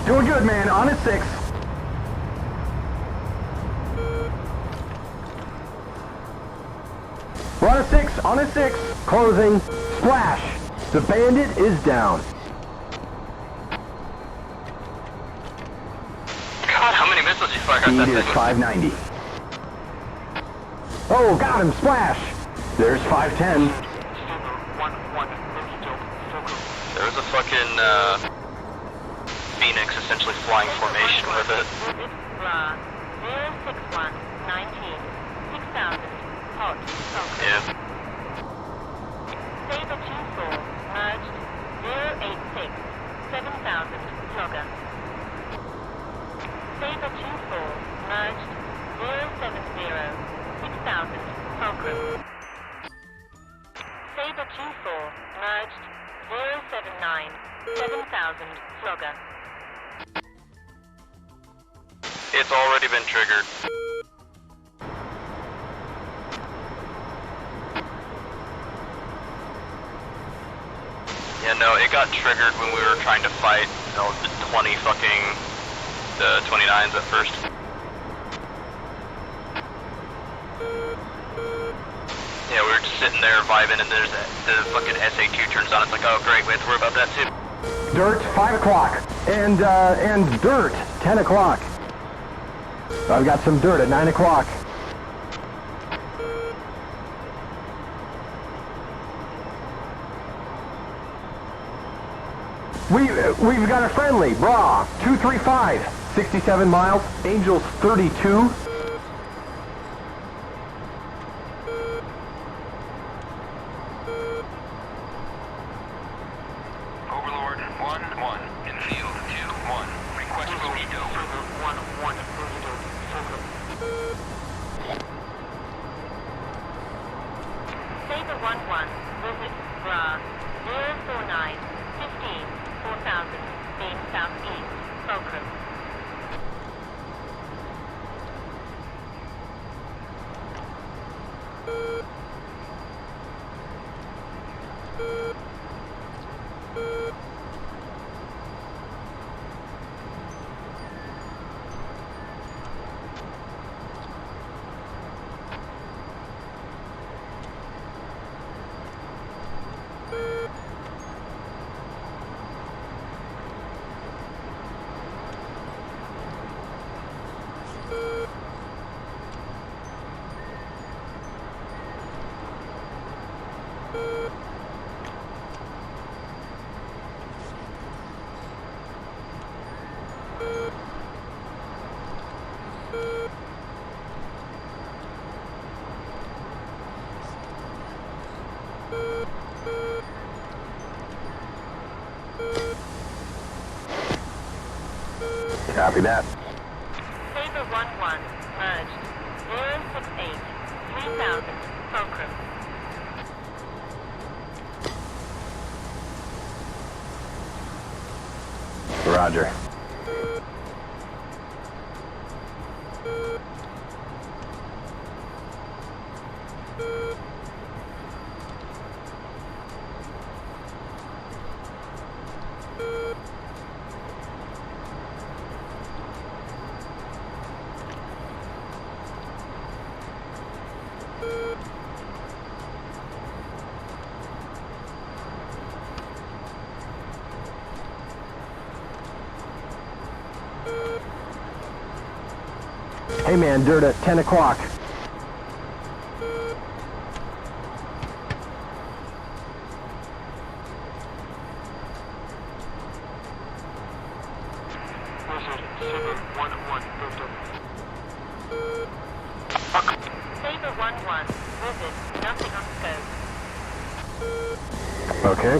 Doing good, man. On at 6. Running a 6, on a 6. Closing. Splash. The bandit is down. God, how many missiles you fire at that Speed is thing? 590. Oh, got him. Splash. There's 510. There was a fucking Phoenix essentially flying formation with it. Visit Bra 06119 6000 hot Falcon. Yeah. Saber 24 merged 086 7000 Flogger. Saber 24 merged 070 6000 Fulcrum. Saber 24 merged 079 7000 Flogger. It's already been triggered. Yeah, no, it got triggered when we were trying to fight, you know, the 29s at first. Yeah, we were just sitting there vibing, and there's the fucking SA2 turns on. It's like, oh great, we have to worry about that too. Dirt, 5 o'clock. And dirt, 10 o'clock. I've got some dirt at 9 o'clock. We've got a friendly, Bra, 235, 67 miles, Angels 32. Overlord 1-1, in field 2-1, request Bonito. 1-1, Saber 11 visit Bra 049 15 4000 beam southeast Fulcrum. Copy that. Saber 11 merged 068 3000 Fulcrum. Roger. Hey man, dirt at 10 o'clock. Saber 11 visit nothing on scope. Okay.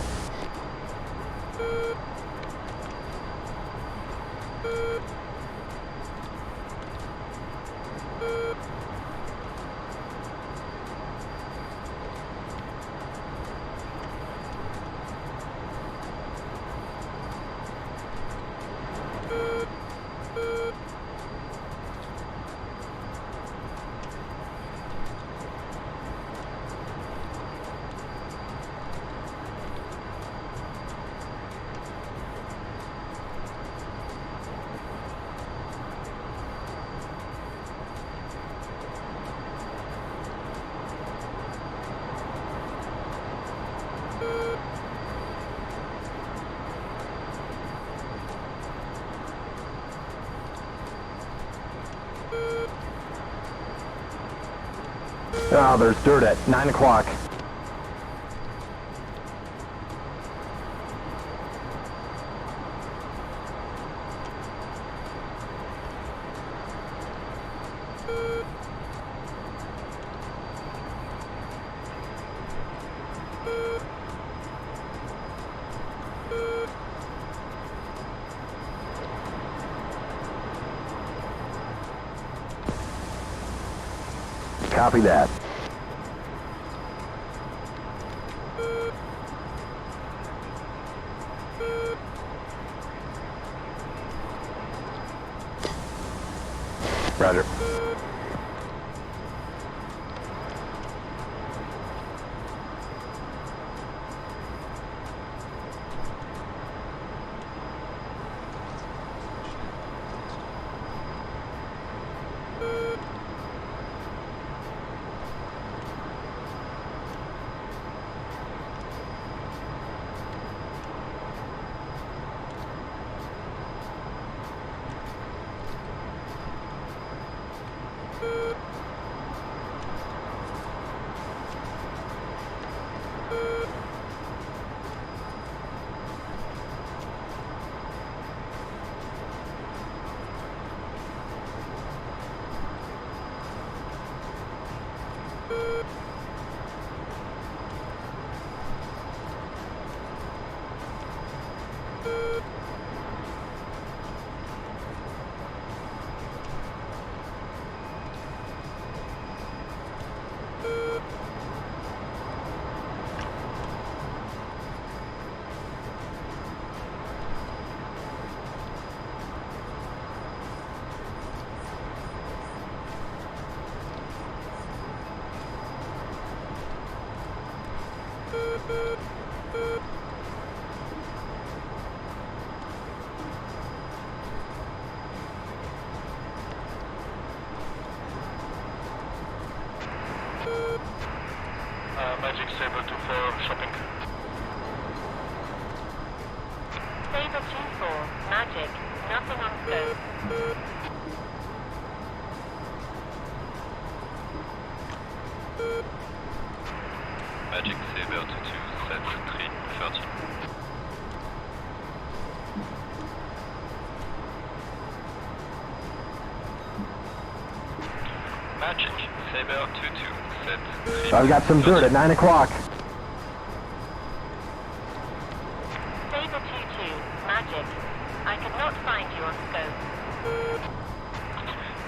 Oh, there's dirt at 9 o'clock. Copy that. Roger. Magic Saber 2-4 shopping. Saber 2-4, Magic, nothing on scope. Magic Saber 2-2, set 3-13. Magic Saber 2-2, set 3. I've got some dirt at 9 o'clock. Saber 2-2, Magic, I cannot find you on scope.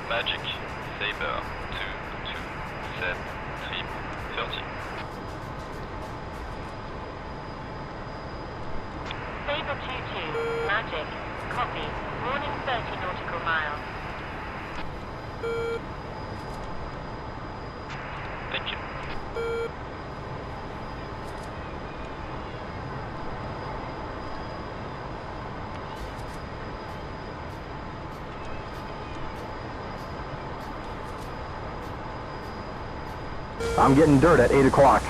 Magic Saber 2-2, set 3-13. Saber 2-2, Magic, copy, warning 30 nautical miles. Thank you. I'm getting dirt at 8 o'clock.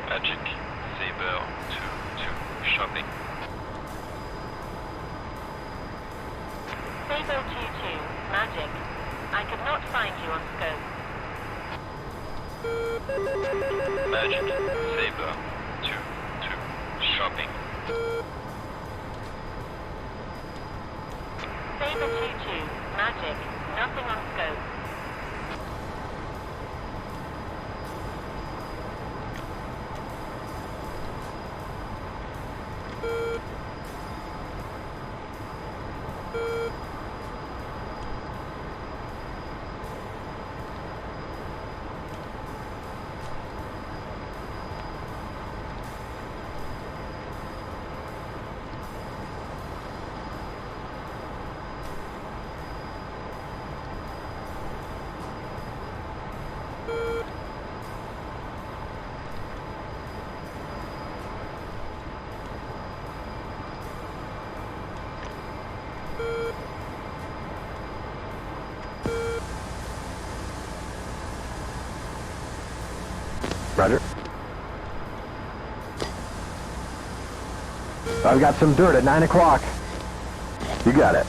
Magic Saber 2-2, shopping. Saber 2-2, Magic, I could not find you on scope. Magic Saber 2-2, shopping. Saber 2-2, Magic, nothing on scope. Roger. I've got some dirt at 9 o'clock. You got it.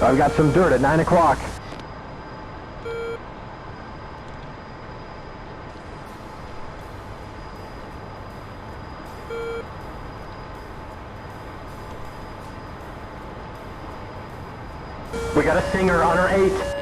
I've got some dirt at 9 o'clock. We got a Singer on our 8.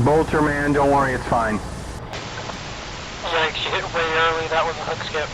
Bolter, man, don't worry, it's fine. Yikes, you hit way early. That was a hook skip.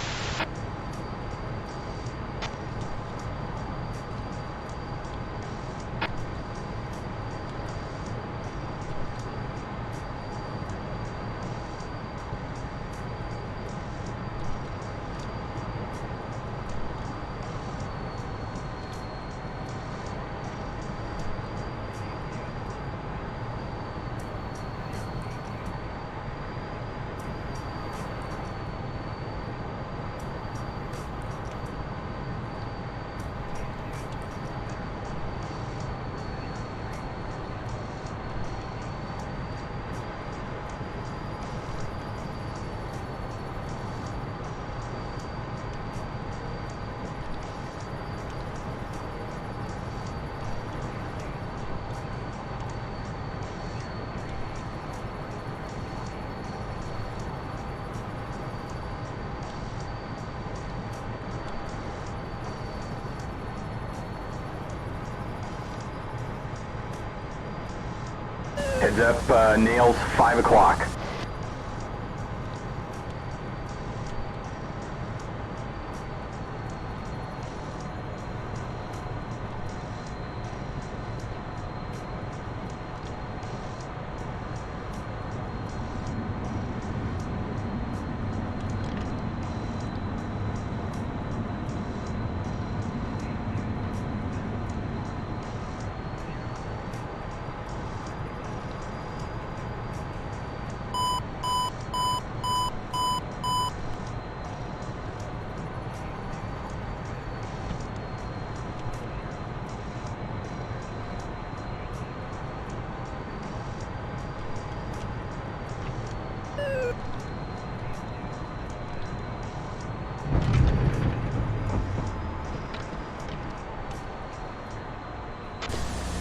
Heads up, Nails, 5 o'clock.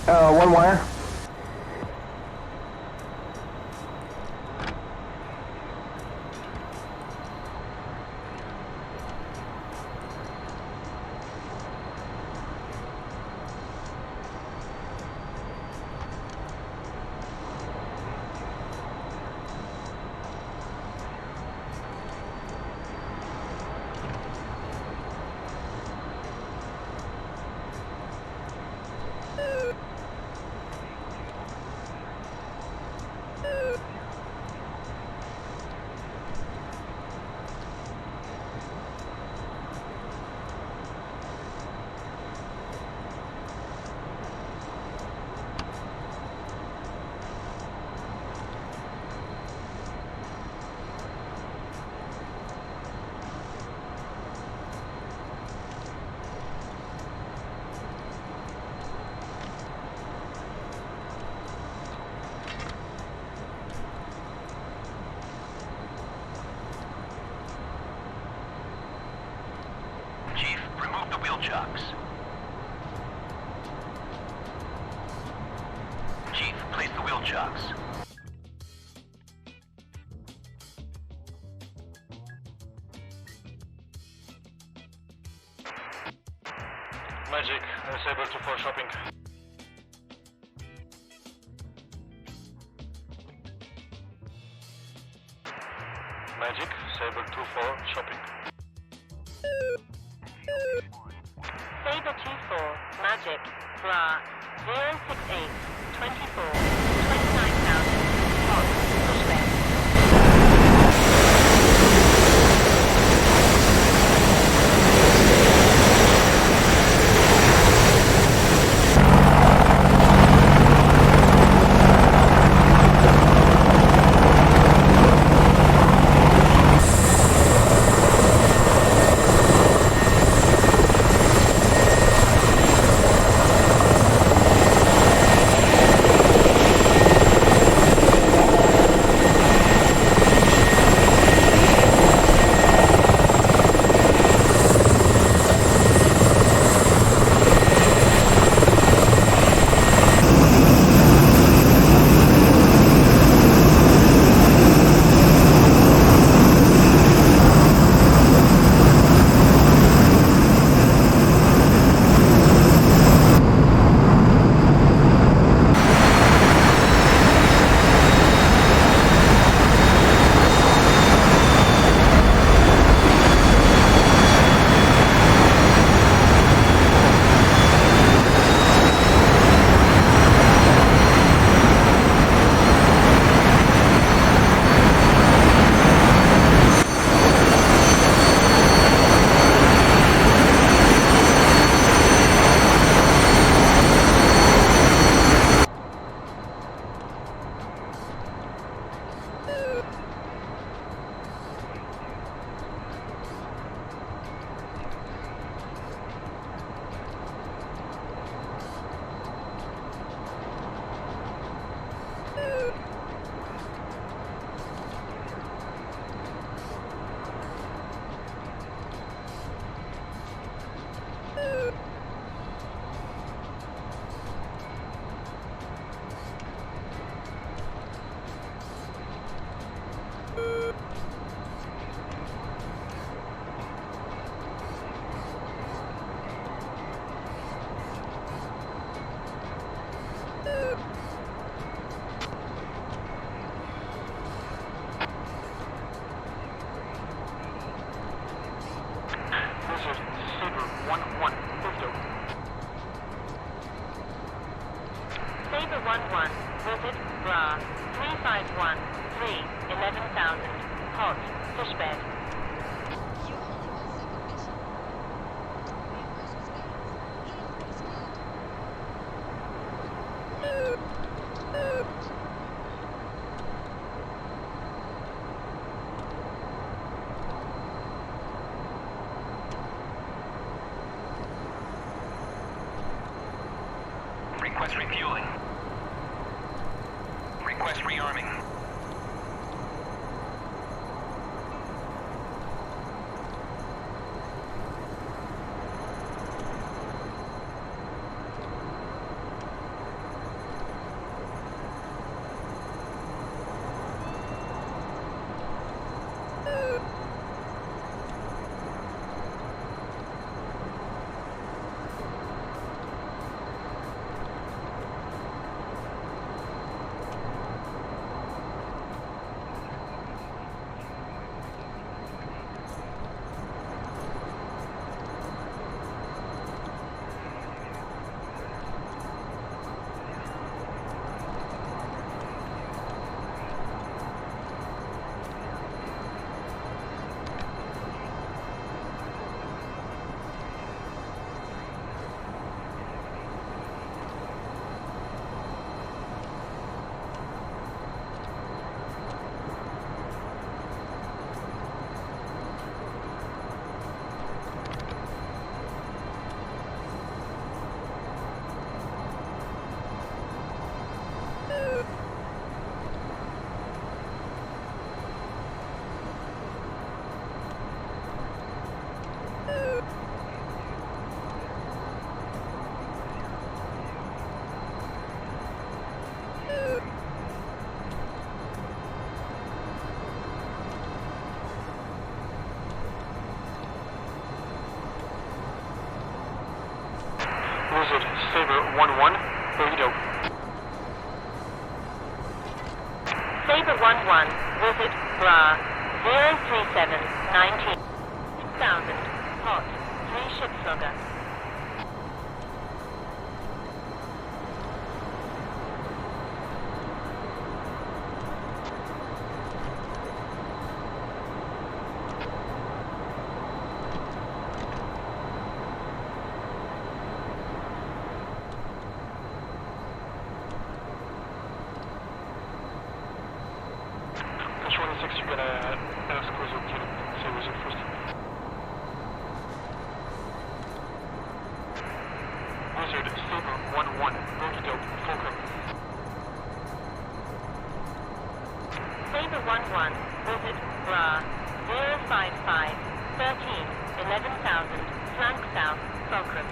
One wire. Chief, remove the wheel chocks. Chief, place the wheel chocks. Magic, Saber 2-4 shopping. Magic, Saber 2-4 shopping. Saber 2-4, Magic, Bra, 068, 24, 29,000, Hot, pushback. Blizzard, Saber 1-1, Crypto. Saber 1-1, Blizzard, Bra, 351, 11,000, hot, fishbed. Request refueling. Request rearming. Blizzard, Saber 1-1, Burrito. Saber 1-1, Blizzard, Bra, 037, 6,000, hot, 3 ship slugger. H106, you gotta ask who's okay to say who's in first. Blizzard, Saber 1-1, Burrito, Fulcrum. Saber 1-1, Blizzard, Bra, 055, 13, 11,000, flank south, Fulcrum.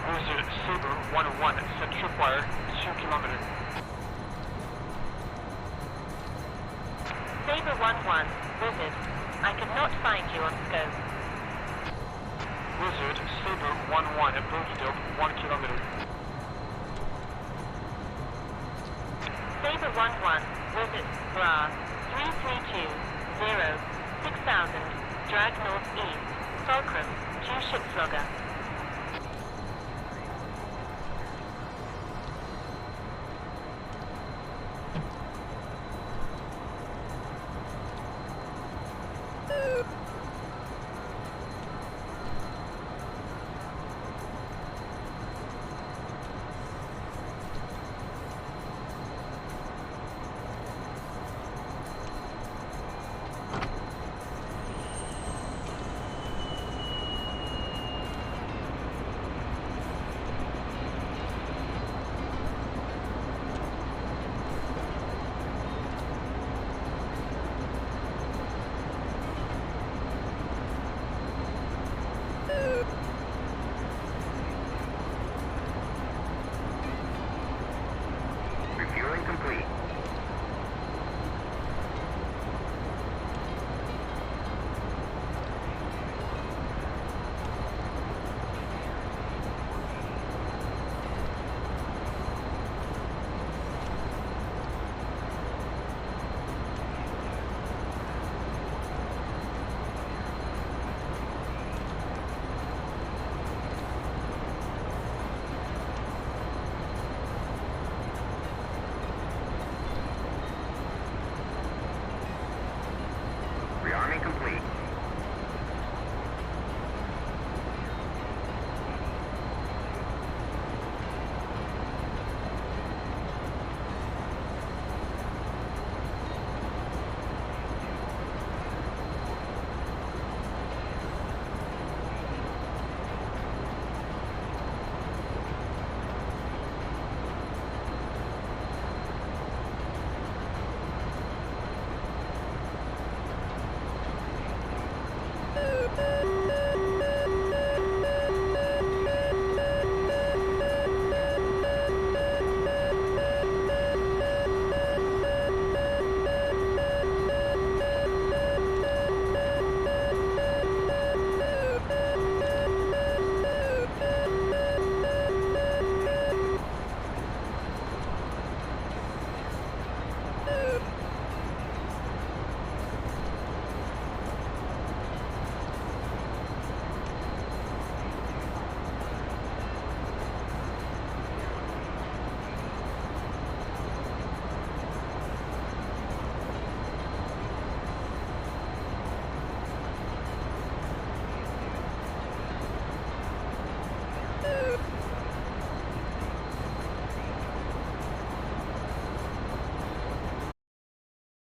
Blizzard, Saber 1-1, set tripwire, 2 kilometers. Saber 1-1, Blizzard, I cannot find you on scope. Blizzard, Saber 1-1, at Burrito, 1 kilometer. Saber 1-1, Blizzard, Bra, 332, 0, 6,000, drag northeast, Fulcrum, 2 ship slugger.